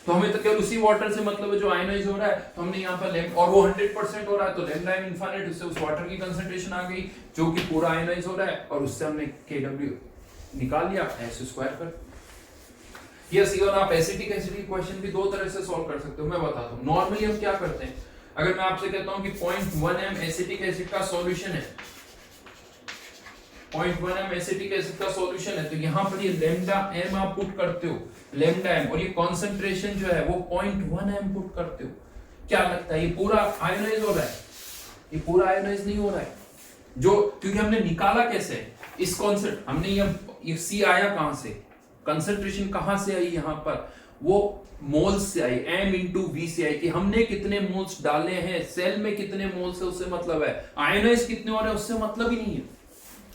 तो हमें तो केवल उसी वाटर से मतलब है जो आयोनाइज हो रहा है। तो हमने यहाँ पर और वो 100% हो रहा है, तो लैम्डा इनफाइनाइट, उससे उस वाटर की कंसेंट्रेशन आ गई जो कि पूरा आयोनाइज हो रहा है, और उससे हमने KW निकाल लिया, एस स्क्वायर कर। यस, इवन आप एसिटिक एसिड की क्वेश्चन भी 2 तरह से सॉल्व कर सकते हो। मैं बताता हूँ। नॉर्मली हम क्या करते हैं, अगर मैं आपसे कहता हूँ कि 0.1 m एसिटिक एसिड का सॉल्यूशन है, 0.1 m एसिटिक एसिड का सॉल्यूशन है, तो यहाँ पर ये लैम्डा m आप पुट करते हो, लैम्डा m, और ये कॉन्सेंट्रेशन जो है वो 0.1 m पुट करते हो। क्या लगता है ये पूरा आयोनाइज हो रहा है? ये पूरा आयोनाइज नहीं हो रहा है, जो क्योंकि हमने निकाला कैसे इस कॉन्सेप्ट, हमने ये C आया कहां से, कंसंट्रेशन कहां से आई, यहां पर वो मोल्स से आई, m इंटू वी से आई, कि हमने कितने मोल्स डाले हैं, सेल में कितने मोल्स है उससे मतलब है, आयोनाइज कितने हो रहे हैं उससे मतलब ही नहीं है।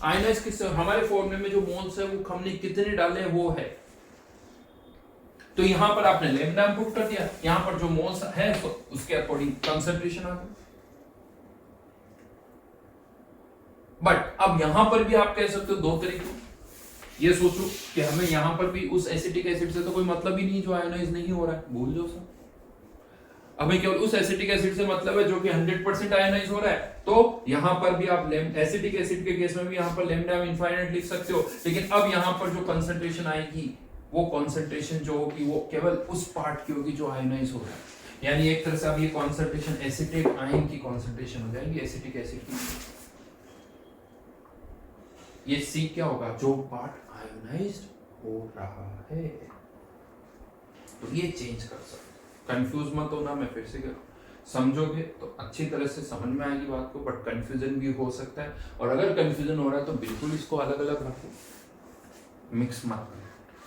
आयोनाइज किससे, हमारे फॉर्मूले में जो मोल्स है वो हमने कितने डाले हैं वो है। तो यहां पर आपने लैम्डा पुट कर दिया, यहां पर जो मोल्स है उसके अकॉर्डिंग कंसंट्रेशन आ गई। बट अब यहां पर भी आप कह सकते हो 2 तरीके। ये सोचो कि हमें यहां पर भी उस एसिटिक एसिड से तो कोई मतलब ही नहीं जो आयोनाइज नहीं हो रहा है, भूल जाओ सब। हमें केवल उस एसिटिक एसिड से मतलब है जो कि 100% आयोनाइज हो रहा है। तो यहां पर भी आप एसिटिक एसिड के केस में भी यहां पर लैम्डा इनफाइनाइट लिख सकते हो, लेकिन अब यहां पर जो कंसंट्रेशन आएगी वो कंसंट्रेशन जो होगी वो केवल उस पार्ट की होगी जो आयोनाइज हो रहा है। यानी एक तरह से अब ये कंसंट्रेशन एसिटिक आयन की कंसंट्रेशन हो जाएगी, एसिटिक एसिड की। ये C क्या होगा, जो पार्ट आयोनाइज्ड हो रहा है। तो ये चेंज कर सकते, कंफ्यूज मत होना। मैं फिर से कह रहा हूं, समझोगे तो अच्छी तरह से समझ में आएगी बात को, बट कंफ्यूजन भी हो सकता है। और अगर कंफ्यूजन हो रहा है तो बिल्कुल इसको अलग अलग रखो, मिक्स मत करो।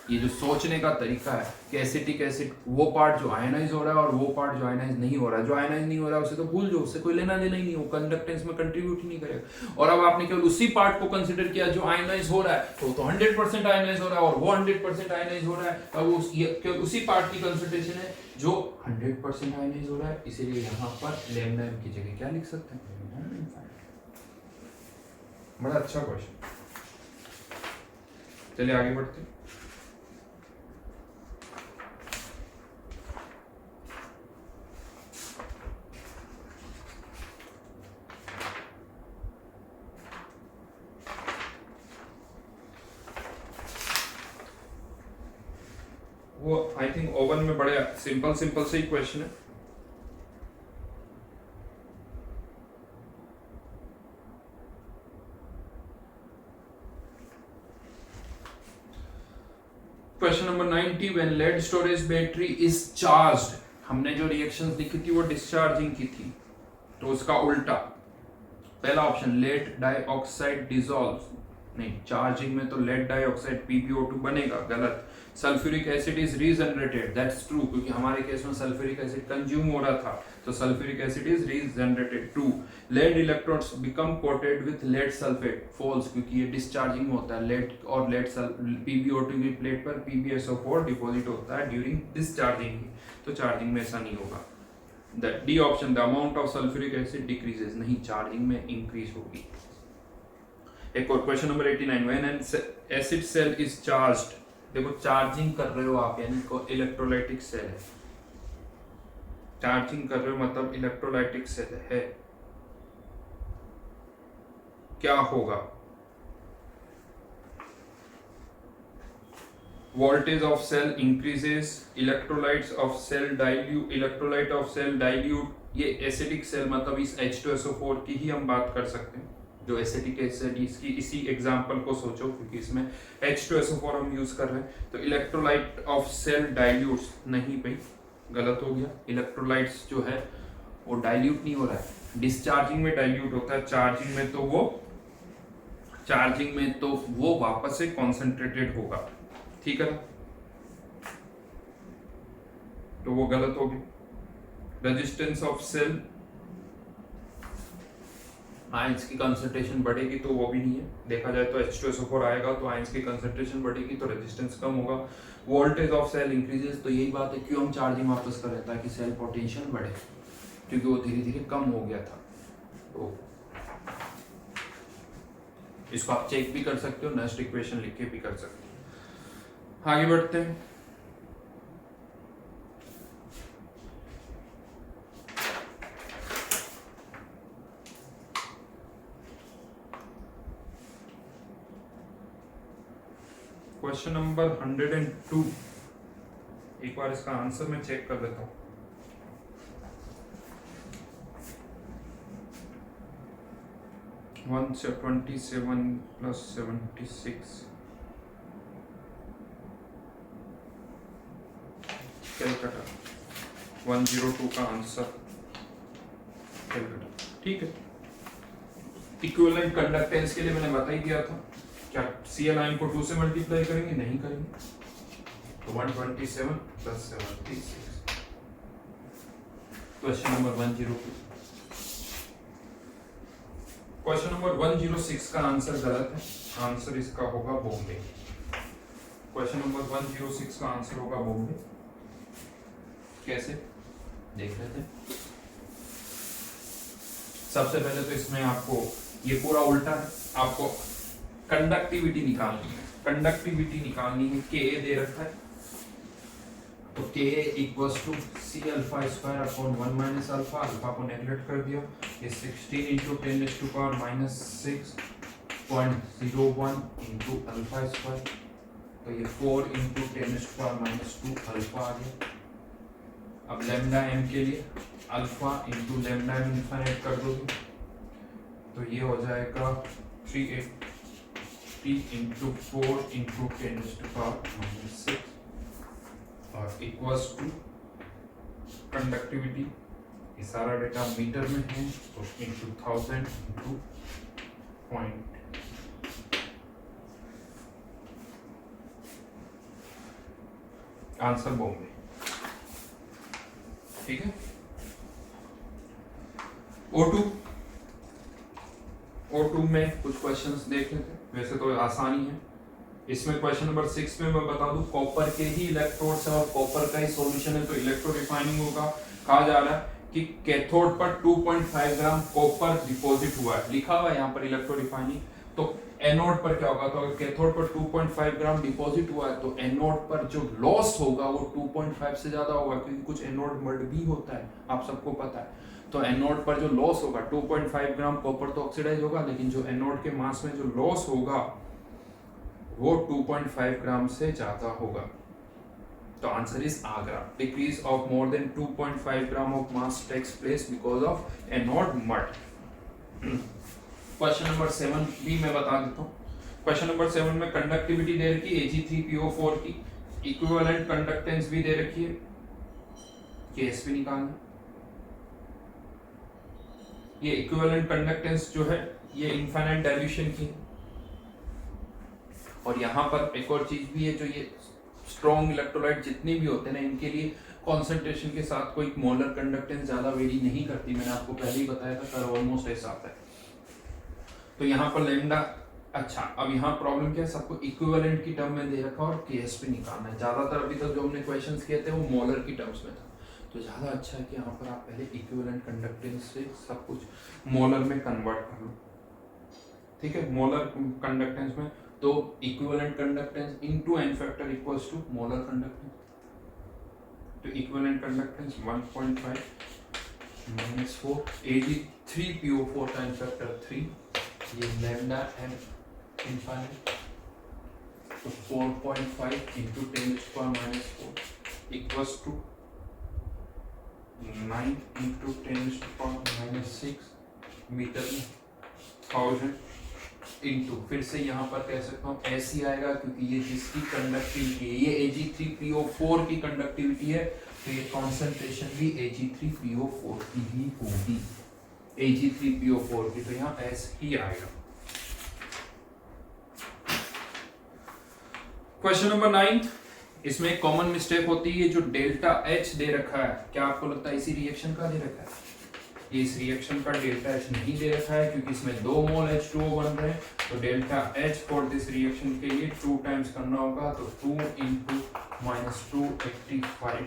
ये जो सोचने का तरीका है कि एसिटिक एसिड वो पार्ट जो आयनाइज हो रहा है और वो पार्ट जो आयनाइज नहीं हो रहा है, जो आयनाइज नहीं हो रहा है उसे तो भूल जाओ, उससे कोई लेना देना ही नहीं, वो कंडक्टेंस में कंट्रीब्यूट ही नहीं करेगा। और अब आपने केवल उसी पार्ट को कंसीडर किया जो आयनाइज हो रहा है, तो 100% आयनाइज हो रहा है और वो 100% आयनाइज हो रहा है, अब केवल उसी पार्ट की कंसंट्रेशन है जो 100% आयनाइज हो रहा है। इसीलिए यहाँ पर लैम्डा m की जगह क्या लिख सकते हैं, बड़ा अच्छा क्वेश्चन। चलिए आगे बढ़ते हैं। वो आई थिंक ओवन में बड़े सिंपल सिंपल से ही क्वेश्चन है। Question number 90, when lead storage battery is charged, हमने जो रिएक्शंस लिखी थी वो डिस्चार्जिंग की थी, तो उसका उल्टा। पहला ऑप्शन लेड डाइऑक्साइड डिसॉल्व, नहीं, चार्जिंग में तो लेड डाइऑक्साइड PbO2 बनेगा, गलत। Sulphuric acid is regenerated, that's true, क्योंकि हमारे केस में सल्फ्यूरिक एसिड कंज्यूम हो रहा था, तो sulphuric acid is regenerated, true. Lead electrodes become coated with lead sulphate, false, क्योंकि ये डिस्चार्जिंग होता है। लेड और लेड PbO2 की प्लेट पर PbSO4 डिपॉजिट होता है ड्यूरिंग डिस्चार्जिंग, तो चार्जिंग में ऐसा नहीं होगा। D option, the amount of sulphuric acid decreases, नहीं, चार्जिंग में इंक्रीज होगी। एक और question number 89, when an acid cell is charged, देखो चार्जिंग कर रहे हो आप, यानी को इलेक्ट्रोलाइटिक सेल है, चार्जिंग कर रहे हो मतलब इलेक्ट्रोलाइटिक सेल है, क्या होगा? Voltage of cell increases, electrolytes of cell dilute, electrolyte of cell dilute, ये एसिडिक सेल मतलब इस H2SO4 की ही हम बात कर सकते हैं, जो एसिटिक एसिड, इसकी इसी एग्जांपल को सोचो, क्योंकि इसमें H2SO4 हम यूज कर रहे हैं। तो इलेक्ट्रोलाइट ऑफ सेल डाइल्यूट्स, नहीं भाई, गलत हो गया। इलेक्ट्रोलाइट्स जो है वो डाइल्यूट नहीं हो रहा है, डिस्चार्जिंग में डाइल्यूट होता है, चार्जिंग में तो वो वापस से कॉन्सेंट्रेटेड होगा, ठीक है ना, तो वो गलत हो गया। रेजिस्टेंस ऑफ सेल, आयंस की कंसंट्रेशन बढ़ेगी तो वो भी नहीं है, देखा जाए तो H2SO4 आएगा तो आयंस की कंसंट्रेशन बढ़ेगी तो रेजिस्टेंस कम होगा। वोल्टेज ऑफ सेल इंक्रीजेस, तो यही बात है क्यों हम चार्जिंग वापस कर रहे हैं, ताकि सेल पोटेंशियल बढ़े, क्योंकि वो धीरे धीरे कम हो गया था। तो इसको आप चेक भी कर सकते हो, नेक्स्ट इक्वेशन लिख के भी कर सकते हो। आगे बढ़ते हैं। क्वेश्चन नंबर 102, एक बार इसका आंसर मैं चेक कर लेता हूं। वन 27 प्लस 76 कैलकाटा, 102 का आंसर कैलकाटा, ठीक है। इक्विवेलेंट कंडक्टेंस के लिए मैंने बता ही दिया था, क्या Cl आयन को 2 से मल्टीप्लाई करेंगे, नहीं करेंगे, तो 127 plus 76। Question number 102। Question number 106 का आंसर गलत है, आंसर इसका होगा बॉम्बे। क्वेश्चन नंबर 106 का आंसर होगा बॉम्बे। कैसे देख लेते हैं। सबसे पहले तो इसमें आपको ये पूरा उल्टा है, आपको कंडक्टिविटी निकालनी है। Ka दे रखा है, तो Ka equals to C alpha square upon 1 minus alpha, alpha को नेगलेक्ट कर दिया, ये 16 into 10 to power minus 6.01 into alpha square, तो ये 4 into 10 to power minus 2 alpha आ गया। अब लेमडा m के लिए alpha into lambda m infinite कर दोगे तो ये हो जाएगा 380 into 4 into 10 to power minus 6 और इक्वल्स टू कंडक्टिविटी, ये सारा डेटा मीटर में है तो into 1000 into point, answer Bombay, ठीक है। O2 में कुछ क्वेश्चंस देख लेते हैं, वैसे तो आसानी है। इसमें क्वेश्चन नंबर 6 में मैं बता दूं कॉपर के ही इलेक्ट्रोड्स है और कॉपर का ही सॉल्यूशन है, तो इलेक्ट्रो रिफाइनिंग होगा। कहा जा रहा है कि कैथोड पर 2.5 ग्राम कॉपर डिपॉजिट हुआ है, लिखा हुआ है यहाँ पर इलेक्ट्रो रिफाइनिंग। तो एनोड पर क्या होगा, तो अगर कैथोड पर 2.5 ग्राम डिपॉजिट हुआ है तो एनोड पर जो लॉस होगा वो 2.5 से ज्यादा होगा, क्योंकि कुछ एनोड मर्ड भी होता है, आप सबको पता है। तो एनोड पर जो लॉस होगा 2.5 ग्राम कॉपर तो ऑक्सीडाइज होगा, लेकिन जो एनोड के मास में जो लॉस होगा वो 2.5 ग्राम से ज्यादा होगा। तो आंसर इज आगरा. Decrease of more than 2.5 gram of mass takes place because of anode mud. Question number 7 भी मैं बता देता हूँ. क्वेश्चन नंबर 7 में कंडक्टिविटी दे रखी है Ag3PO4 की, इक्विवेलेंट कंडक्टेंस भी दे रखी है, केस भी निकालना. ये इक्विवेलेंट कंडक्टेंस जो है ये इनफाइनाइट डाइल्यूशन की है. और यहाँ पर एक और चीज भी है, जो ये स्ट्रॉन्ग इलेक्ट्रोलाइट जितने भी होते हैं ना, इनके लिए कॉन्सेंट्रेशन के साथ कोई मोलर कंडक्टेंस ज्यादा वेरी नहीं करती. मैंने आपको पहले ही बताया था, कर ऑलमोस्ट ऐसा आता है. तो यहाँ पर लैम्डा. अच्छा, अब यहाँ प्रॉब्लम क्या है, सबको इक्विवेलेंट की टर्म में दे रखा और केएस पे निकालना है. ज्यादातर अभी तक जो हमने क्वेश्चंस किए थे वो मोलर की टर्म्स में था. तो ज्यादा अच्छा है कि यहाँ पर आप पहले इक्विवेलेंट कंडक्टेंस से सब कुछ मोलर में कन्वर्ट कर लो. ठीक है, मोलर कंडक्टेंस में तो equivalent conductance into n factor equals to molar conductance. तो इक्विवेलेंट कंडक्टेंस 1.5 माइनस 4 Ag3PO4 का n फैक्टर 3, ये लैम्डा m इनफाइनाइट. तो 4.5 into 10⁻⁴ equals to 9 into 10⁻⁶ metre में 1000 इंटू, फिर से यहाँ पर कह सकता हूँ ऐसी आएगा क्योंकि ये जिसकी कंडक्टिविटी है, ये Ag3PO4 की कंडक्टिविटी है, तो ये कॉन्सेंट्रेशन भी Ag3PO4 की ही होगी, Ag3PO4 की. तो यहाँ ऐसे ही आएगा. क्वेश्चन नंबर 9, इसमें एक कॉमन मिस्टेक होती है, जो डेल्टा H दे रखा है, क्या आपको लगता है इसी रिएक्शन का दे रखा है? ये इस रिएक्शन का डेल्टा H नहीं दे रखा है क्योंकि इसमें 2 मोल H2O बन रहे हैं. तो delta H for this reaction के लिए 2 टाइम्स करना होगा, तो 2 इंटू -285.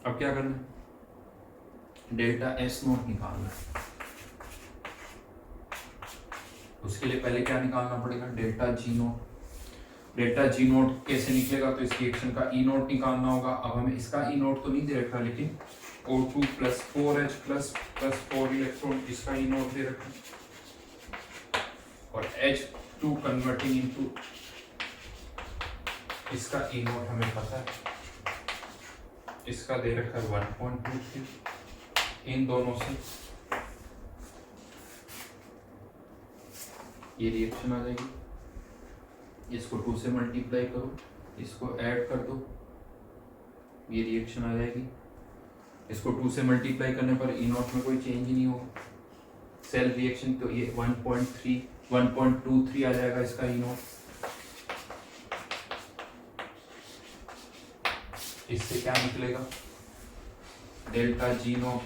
अब क्या करना है, डेल्टा S नोट निकालना है. उसके लिए पहले क्या निकालना पड़ेगा, delta G note. Delta G note कैसे निकलेगा, तो इस रिएक्शन का E नोट निकालना होगा. अब हमें इसका E नोट तो नहीं दे रखा, लेकिन O2 plus 4H plus 4 electron, इसका E नोट दे रखा. और H2 कन्वर्टिंग इनटू इसका E नोट हमें पता है, इसका दे रखा है 1.23. इन दोनों से ये रिएक्शन आ जाएगी. इसको 2 से मल्टीप्लाई करो, इसको ऐड कर दो, ये रिएक्शन आ जाएगी. इसको 2 से मल्टीप्लाई करने पर ई नॉट में कोई चेंज ही नहीं होगा. सेल रिएक्शन, तो ये 1.23 आ जाएगा इसका ई नॉट. इससे क्या निकलेगा, delta G not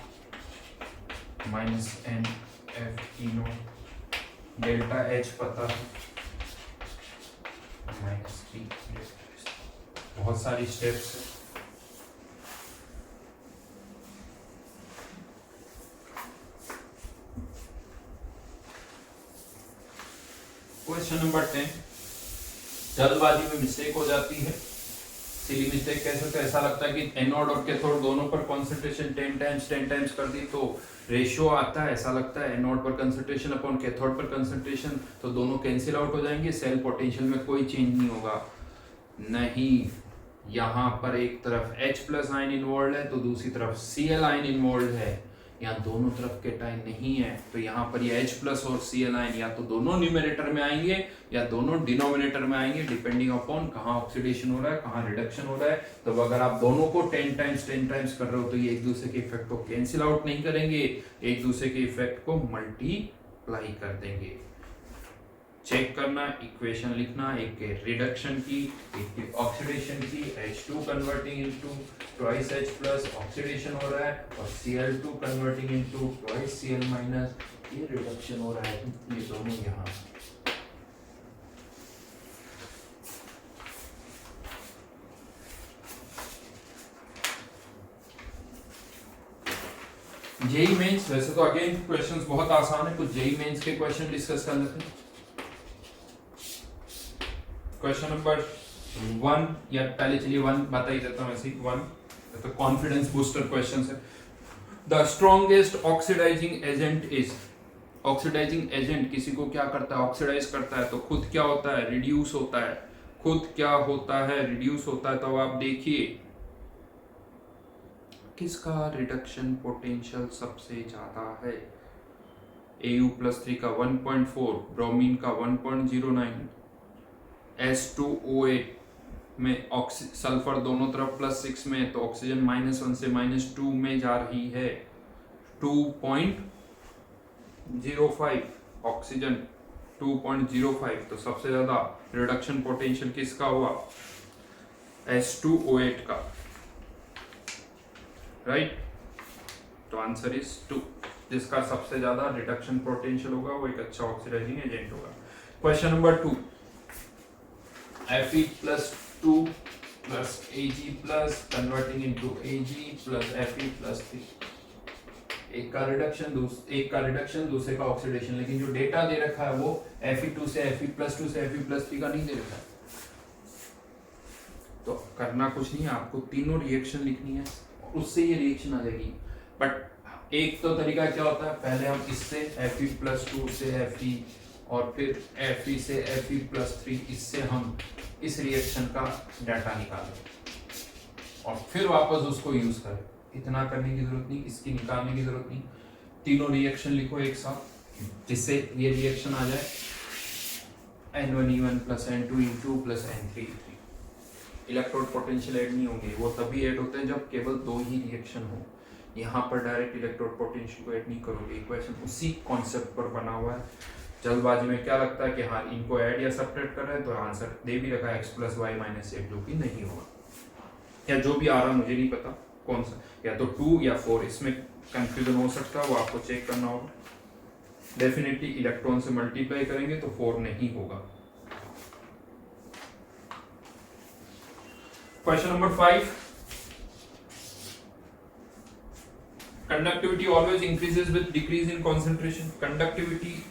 minus NF E not. Delta H पता है -3. बहुत सारी स्टेप्स है. क्वेश्चन नंबर 10, जल्दबाजी में मिस्टेक हो जाती है. सिली मिस्टेक कह सकते हैं. ऐसा लगता है कि एनोड और कैथोड दोनों पर कंसंट्रेशन 10 टाइम्स कर दी तो रेशियो आता है. ऐसा लगता है एनोड पर कंसंट्रेशन अपॉन कैथोड पर कंसंट्रेशन, तो दोनों कैंसिल आउट हो जाएंगे, सेल पोटेंशियल में कोई चेंज नहीं होगा. नहीं, यहाँ पर एक तरफ H प्लस आयन इन्वॉल्व है तो दूसरी तरफ Cl आयन इन्वॉल्व है. यहाँ दोनों तरफ केटाइन नहीं है, तो यहाँ पर ये H प्लस और Cl आयन या तो दोनों न्यूमरेटर में आएंगे या दोनों डिनोमिनेटर में आएंगे, डिपेंडिंग अपॉन कहाँ ऑक्सीडेशन हो रहा है, कहाँ रिडक्शन हो रहा है. तो अगर आप दोनों को 10 टाइम्स कर रहे हो तो ये एक दूसरे के इफेक्ट को कैंसिल आउट नहीं करेंगे, एक दूसरे के इफेक्ट को मल्टीप्लाई कर देंगे. चेक करना, इक्वेशन लिखना, एक के रिडक्शन की, एक के ऑक्सीडेशन की. H2 converting into twice H plus oxidation हो रहा है, और Cl2 converting into twice Cl minus, ये रिडक्शन हो रहा है. ये दोनों यहाँ जेई मेंस. वैसे तो अगेन क्वेश्चंस बहुत आसान है, कुछ जेई मेंस के क्वेश्चन डिस्कस कर लेते हैं. क्वेश्चन नंबर 1, या पहले चलिए 1 बता ही देता हूं. ऐसे 1 तो कॉन्फिडेंस बूस्टर क्वेश्चन है. The strongest oxidising agent is, oxidising agent किसी को क्या करता है, ऑक्सीडाइज करता है, तो खुद क्या होता है, रिड्यूस होता है। खुद क्या होता है, रिड्यूस होता है। तो आप देखिए किसका रिडक्शन पोटेंशियल सबसे ज्यादा है। Au+3 का 1.4, ब्रोमीन का 1.09, H2O8 में सल्फर दोनों तरफ +6 में, तो ऑक्सीजन -1 से -2 में जा रही है। 2.05, ऑक्सीजन 2.05, तो सबसे ज्यादा रिडक्शन पोटेंशियल किसका हुआ, H2O8 का, राइट। तो आंसर इज 2, जिसका सबसे ज्यादा रिडक्शन पोटेंशियल होगा वो एक अच्छा ऑक्सीडाइजिंग एजेंट होगा। Question number 2, Fe+2 plus Ag plus converting into Ag plus Fe+3, एक का रिडक्शन दूसरे का ऑक्सीडेशन, लेकिन जो डेटा दे रखा है वो Fe2 से Fe+2 से Fe+3 का नहीं दे रखा है। तो करना कुछ नहीं है, आपको तीनों रिएक्शन लिखनी है, उससे ये रिएक्शन आ जाएगी। बट एक तो तरीका क्या होता है, पहले हम इससे Fe+2 से Fe और फिर Fe से Fe+3, इससे हम इस रिएक्शन का डाटा निकालें और फिर वापस उसको यूज करें। इतना करने की जरूरत नहीं, इसकी निकालने की जरूरत नहीं। तीनों रिएक्शन लिखो एक साथ, जिससे ये रिएक्शन आ जाए N1E1 + N2E2 + N3E3। Electrode potential add नहीं होंगे, वो तभी ऐड होते हैं जब केवल दो ही रिएक्शन हो। यहाँ पर डायरेक्ट इलेक्ट्रोड पोटेंशियल को ऐड नहीं करोगे। इक्वेशन उसी कॉन्सेप्ट पर बना हुआ है। जल्दबाजी में क्या लगता है कि हाँ इनको ऐड या सब्ट्रैक्ट कर रहे हैं, तो आंसर दे भी रखा है x + y - 8, जो कि नहीं होगा, या जो भी आ रहा मुझे नहीं पता कौन सा, या तो 2 या 4, इसमें कंफ्यूजन हो सकता है, वो आपको चेक करना होगा। डेफिनेटली इलेक्ट्रॉन से मल्टीप्लाई करेंगे तो 4 नहीं होगा। Question number 5, conductivity always increases with decrease in concentration. Conductivity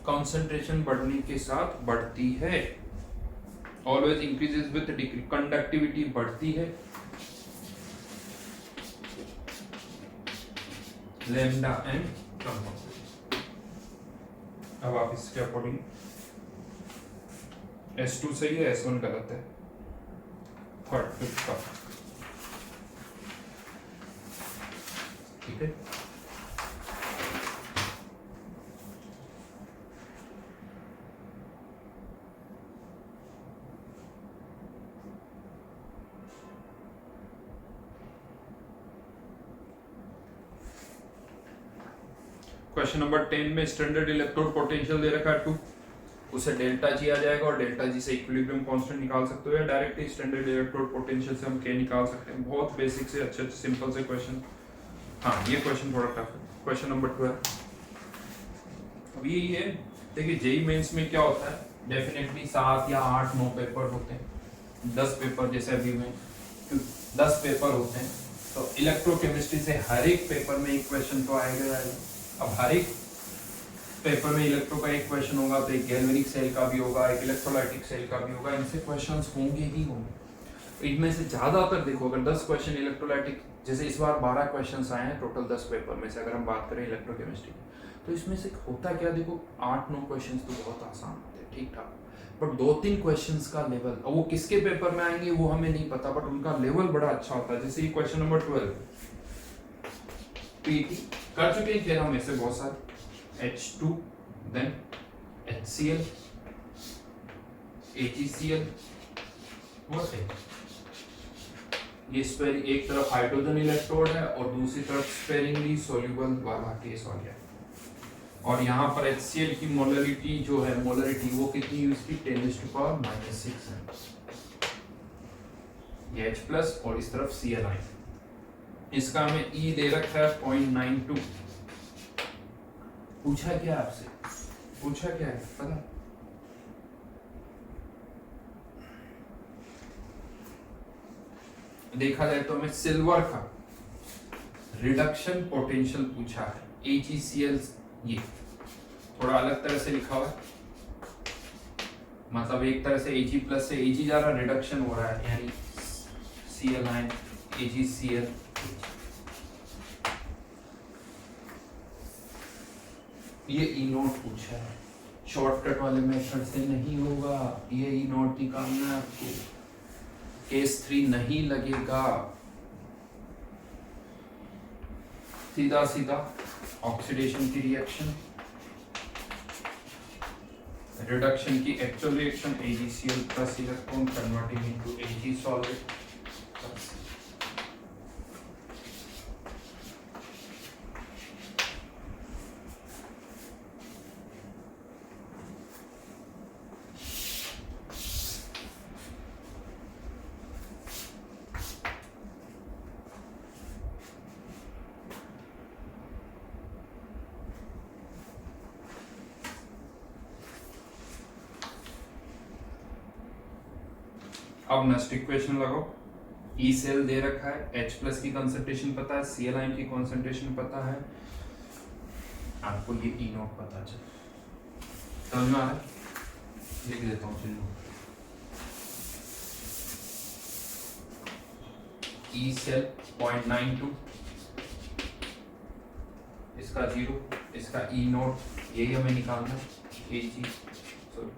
concentration बढ़ने के साथ बढ़ती है। Always increases with decrease, conductivity बढ़ती है, लैम्डा एन कंपाउंड। अब आप इसके अकॉर्डिंग S2 सही है, S1 गलत है, थर्ड फिफ्थ का, ठीक है। क्वेश्चन नंबर 10 में स्टैंडर्ड इलेक्ट्रोड पोटेंशियल दे रखा है 2, उसे डेल्टा जी आ जाएगा और डेल्टा जी से इक्विलिब्रियम कांस्टेंट निकाल सकते हो, या डायरेक्टली स्टैंडर्ड इलेक्ट्रोड पोटेंशियल से हम के निकाल सकते हैं। बहुत बेसिक से अच्छे सिंपल से क्वेश्चन। हाँ ये क्वेश्चन थोड़ा टफ है। क्वेश्चन नंबर 12, अब ये देखिए जेई मेंस में क्या होता है, डेफिनेटली 7 या 8 9 पेपर होते हैं, 10 पेपर जैसे अभी में 10 पेपर होते हैं, तो इलेक्ट्रोकेमिस्ट्री से हर एक पेपर में एक क्वेश्चन तो आएगा। अब हर एक पेपर में इलेक्ट्रो का एक क्वेश्चन होगा, तो एक गैल्वेनिक सेल का भी होगा, एक इलेक्ट्रोलाइटिक सेल का भी होगा, इनसे क्वेश्चंस होंगे ही होंगे। इनमें से ज्यादातर देखो, अगर 10 क्वेश्चन इलेक्ट्रोलाइटिक, जैसे इस बार 12 क्वेश्चंस आए हैं टोटल 10 पेपर में से, अगर हम बात करें इलेक्ट्रोकेमिस्ट्री, तो इसमें से होता क्या, देखो 8-9 क्वेश्चंस तो बहुत आसान होते हैं, ठीक ठाक, बट 2-3 क्वेश्चंस का लेवल, अब वो किसके पेपर में आएंगे वो हमें नहीं पता, बट उनका लेवल बड़ा अच्छा होता है। जैसे ये क्वेश्चन नंबर 12 पीटी कर चुके हैं फिर हम ऐसे बहुत सारे, H2 देन HCl AgCl, बहुत है ये स्पेरिंग, एक तरफ हाइड्रोजन इलेक्ट्रोड है और दूसरी तरफ स्पेरिंगली सोल्यूबल वाला केस हो गया। और यहाँ पर HCl की मोलरिटी जो है, मोलरिटी वो कितनी यूज की, 10⁻⁻⁶ है, ये H+ और इस तरफ Cl आए। इसका हमें E दे रखा है 0.92। पूछा क्या आपसे, पूछा क्या है पता, देखा जाए तो हमें सिल्वर का रिडक्शन पोटेंशियल पूछा है, AgCl, ये थोड़ा अलग तरह से लिखा हुआ है, मतलब एक तरह से Ag+ से Ag जा रहा, रिडक्शन हो रहा है, यानी Cl AgCl। ये ई नोट पूछा है, शॉर्टकट वाले मेथड से नहीं होगा, ये ई नोट निकालना है आपको, केस 3 नहीं लगेगा, सीधा सीधा ऑक्सीडेशन की रिएक्शन, रिडक्शन की actual reaction AgCl plus electron converting into Ag solid. अब नेक्स्ट इक्वेशन लगाओ, ई सेल दे रखा है, H प्लस की कंसंट्रेशन पता है, Cl आयन की कंसंट्रेशन पता है, आपको ये ई नोट पता चल समझ में आ रहा है, लिख देता हूँ चिन्ह, ई सेल 0.92, इसका 0, इसका ई नोट यही हमें निकालना है, Ag सॉरी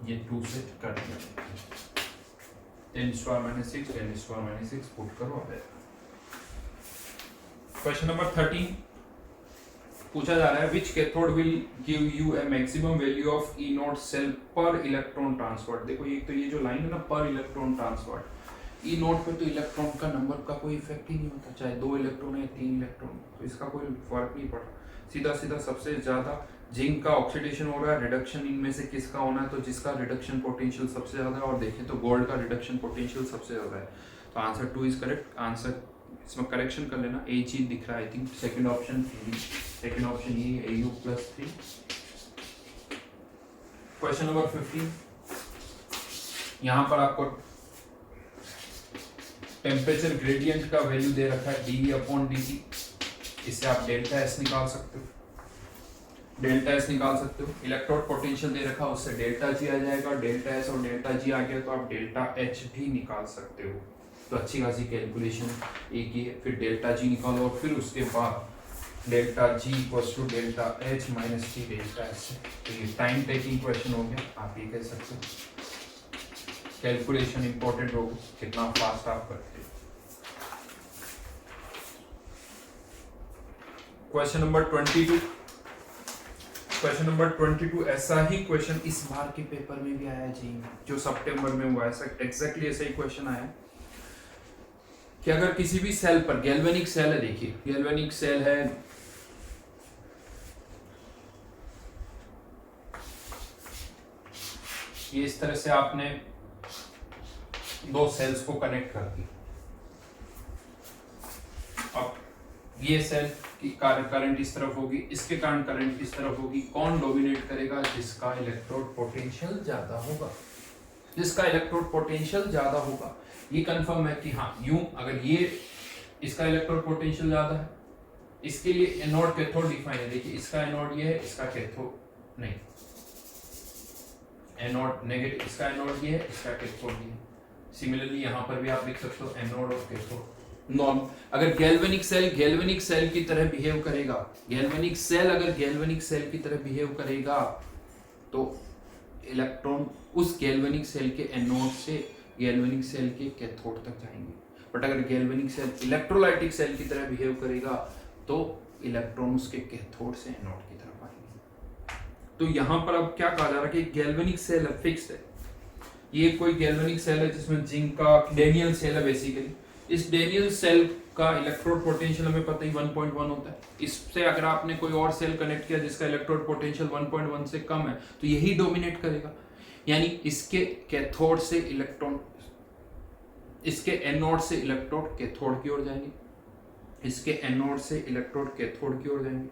ये 2 से कट गया, 10⁻⁻6 10⁻⁻6 पुट करो अब। क्वेश्चन नंबर 13 पूछा जा रहा है, which cathode will give you a maximum value of E naught cell per electron transfer. देखो ये तो ये जो लाइन है ना, पर इलेक्ट्रॉन ट्रांसफर, ई नोट पे तो इलेक्ट्रॉन का नंबर का कोई इफेक्ट ही नहीं होता, चाहे 2 इलेक्ट्रॉन है 3 इलेक्ट्रॉन, तो इसका कोई फर्क नहीं पड़ता, सीधा सीधा सबसे ज्यादा जिंक का ऑक्सीडेशन हो रहा है, रिडक्शन इनमें से किसका होना है, तो जिसका रिडक्शन पोटेंशियल सबसे ज्यादा है, और देखें तो गोल्ड का रिडक्शन पोटेंशियल सबसे ज्यादा है, तो आंसर 2 इज करेक्ट। आंसर इसमें करेक्शन कर लेना, ए चीज दिख रहा है, आई थिंक सेकंड ऑप्शन ये Au + 3। क्वेश्चन नंबर 15, यहाँ पर आपको टेम्परेचर ग्रेडियंट का वैल्यू दे रखा है dV/dt, इससे आप डेल्टा एस निकाल सकते हो, डेल्टा एस निकाल सकते हो, इलेक्ट्रोड पोटेंशियल दे रखा है उससे डेल्टा जी आ जाएगा, डेल्टा एस और डेल्टा जी आ गया तो आप डेल्टा एच भी निकाल सकते हो, तो अच्छी खासी कैलकुलेशन एक ही है, फिर डेल्टा जी निकालो और फिर उसके बाद delta G equals to delta H minus T delta S, तो ये टाइम टेकिंग क्वेश्चन हो गया, आप ये कह सकते हो, कैलकुलेशन इंपॉर्टेंट होगा कितना फास्ट आप करते हो। क्वेश्चन नंबर 22, क्वेश्चन नंबर 22 ऐसा ही क्वेश्चन इस बार के पेपर में भी आया जी, जो सितंबर में हुआ, ऐसा एग्जैक्टली ऐसा ही क्वेश्चन आया कि अगर किसी भी सेल पर, गैल्वेनिक सेल है, देखिए गैल्वेनिक सेल है, ये इस तरह से आपने 2 सेल्स को कनेक्ट कर दी, अब ये सेल की करंट इस तरफ होगी, इसके कारण करंट इस तरफ होगी, कौन डोमिनेट करेगा, जिसका इलेक्ट्रोड पोटेंशियल ज्यादा होगा, जिसका इलेक्ट्रोड पोटेंशियल ज्यादा होगा, ये कंफर्म है कि हाँ यूं, अगर ये इसका इलेक्ट्रोड पोटेंशियल ज्यादा है, इसके लिए एनोड कैथोड डिफाइन है, देखिए इसका एनोड ये है, इसका कैथोड नहीं, एनोड नेगेटिव, इसका एनोड ये है, इसका कैथोड ये है, सिमिलरली यहाँ पर भी आप लिख सकते हो एनोड और कैथोड। नॉन अगर गैल्वेनिक सेल की तरह बिहेव करेगा, गैल्वेनिक सेल अगर गैल्वेनिक सेल की तरह बिहेव करेगा तो इलेक्ट्रॉन उस गैल्वेनिक सेल के एनोड से गैल्वेनिक सेल के कैथोड तक जाएंगे, बट अगर गैल्वेनिक सेल इलेक्ट्रोलाइटिक सेल की तरह बिहेव करेगा तो इलेक्ट्रॉन उसके कैथोड से एनोड की तरफ आएंगे। तो यहाँ पर अब क्या कहा जा रहा है कि गैल्वेनिक सेल है, फिक्स्ड है, ये कोई गैल्वेनिक सेल है जिसमें जिंक का डेनियल सेल है बेसिकली, इस डेनियल सेल का इलेक्ट्रोड पोटेंशियल हमें पता ही 1.1 होता है, इससे अगर आपने कोई और सेल कनेक्ट किया जिसका इलेक्ट्रोड पोटेंशियल 1.1 से कम है तो यही डोमिनेट करेगा, यानी इसके कैथोड से इलेक्ट्रॉन, इसके एनोड से इलेक्ट्रोड कैथोड की ओर जाएंगे, इसके एनोड से इलेक्ट्रोड कैथोड की ओर जाएंगे,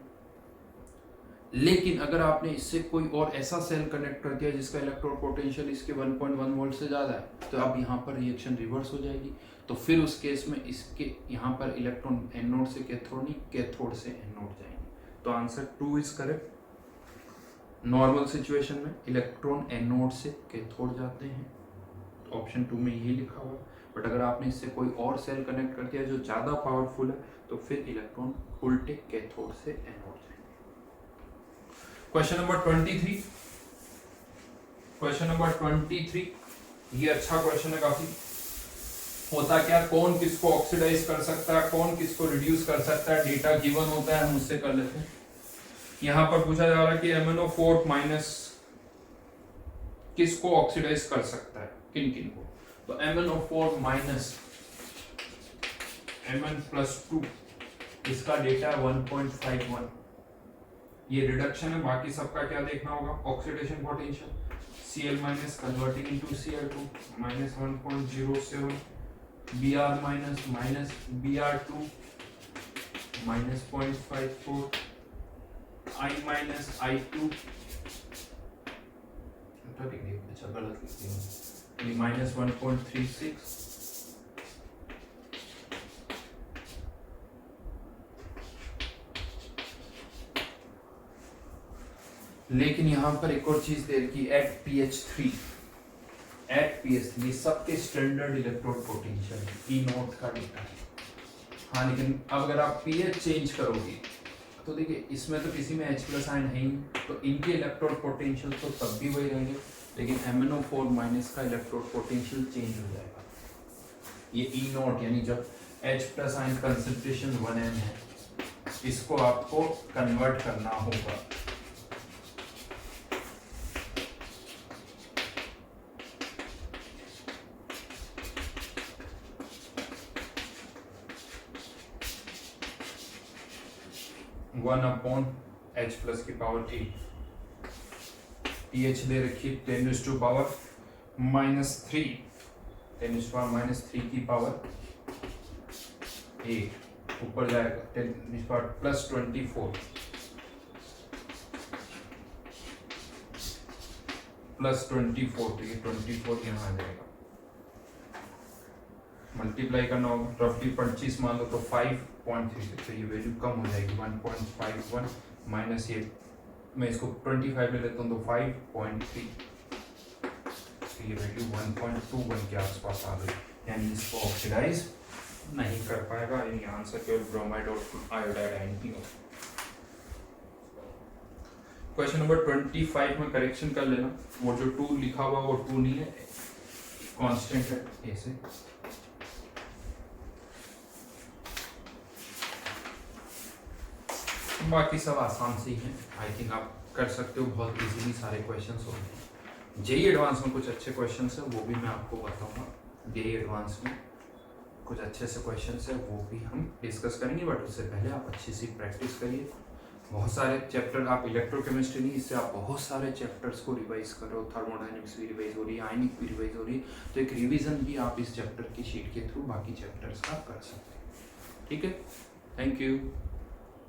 लेकिन अगर आपने इससे कोई और ऐसा सेल कनेक्ट कर दिया जिसका इलेक्ट्रोड पोटेंशियल इसके 1.1 वोल्ट से ज़्यादा है, तो अब यहाँ पर रिएक्शन रिवर्स हो जाएगी। तो फिर उस केस में इसके यहाँ पर इलेक्ट्रॉन एनोड से कैथोड नहीं, कैथोड से एनोड जाएंगे। तो answer 2 is correct. Normal situation में इलेक्ट्रॉन एनोड से कैथोड जाते हैं, तो ऑप्शन 2 में यही लिखा हुआ है। बट अगर आपने इससे कोई और सेल कनेक्ट कर दिया जो ज़्यादा पावरफुल है, तो फिर इलेक्ट्रॉन उल्टे कैथोड से एनोड जाएंगे। Question number 23। क्वेश्चन नंबर 23, ये अच्छा क्वेश्चन है काफी। होता क्या, कौन किसको ऑक्सीडाइज कर सकता है, कौन किसको रिड्यूस कर सकता है, डेटा गिवन होता है, हम उससे कर लेते हैं। यहां पर पूछा जा रहा है कि MnO4 माइनस किसको ऑक्सीडाइज कर सकता है, किन किन को। तो MnO4 माइनस Mn+2 इसका डेटा 1.51, ये रिडक्शन है। बाकी सबका क्या देखना होगा, oxidation potential. Cl minus converting into Cl2 minus 1.07, Br minus minus Br2 minus 0.54, I minus I2, अच्छा गलत लिख दिया, माइनस 1.36, लेकिन यहां पर एक और चीज दे रखी है, एट pH3 सबके स्टैंडर्ड इलेक्ट्रोड पोटेंशियल E0 का डेटा है। हाँ, लेकिन अब अगर आप pH चेंज करोगे तो देखिए इसमें तो किसी में H+ आयन है ही, तो इनके इलेक्ट्रोड पोटेंशियल तो तब भी वही रहेंगे, लेकिन MnO4 माइनस का इलेक्ट्रोड पोटेंशियल चेंज हो जाएगा। ये E0 यानी जब H+ आयन कंसंट्रेशन 1m है, इसको आपको कन्वर्ट करना होगा। वन अपॉन H+ की पावर 8, pH दे रखी 10⁻³ -3, 10⁻³ की पावर 8, ऊपर जाएगा 10⁻+24 +24, तो ये 24 यहाँ आ जाएगा। मल्टीप्लाई करना होगा, रफली 25 मान लो तो 5.36, तो ये वैल्यू कम हो जाएगी 1.51 माइनस ये, मैं इसको 25 ले लेता हूँ तो 5.3, तो ये वैल्यू 1.21 के आसपास आ गई, यानी इसको ऑक्सीडाइज नहीं कर पाएगा। यानी आंसर केवल ब्रोमाइड और आयोडाइड आयन ही होगा। क्वेश्चन नंबर 25 में करेक्शन कर लेना, वो जो 2 लिखा हुआ वो 2 नहीं है, कांस्टेंट है ऐसे। बाकी सब आसान से ही हैं, आई थिंक आप कर सकते हो, बहुत इजीली सारे क्वेश्चंस होते हैं। जेई एडवांस में कुछ अच्छे क्वेश्चंस हैं, वो भी मैं आपको बताऊंगा। जेई एडवांस में कुछ अच्छे से क्वेश्चंस हैं, वो भी हम डिस्कस करेंगे, बट उससे पहले आप अच्छी सी प्रैक्टिस करिए। बहुत सारे चैप्टर, आप इलेक्ट्रोकेमिस्ट्री नहीं, इससे आप बहुत सारे चैप्टर्स को रिवाइज करो, थर्मोडायनेमिक्स भी रिवाइज हो रही है, आयनिक भी रिवाइज हो रही है, तो एक रिविजन भी आप इस चैप्टर की शीट के थ्रू बाकी चैप्टर्स का कर सकते हैं। ठीक है, थैंक यू।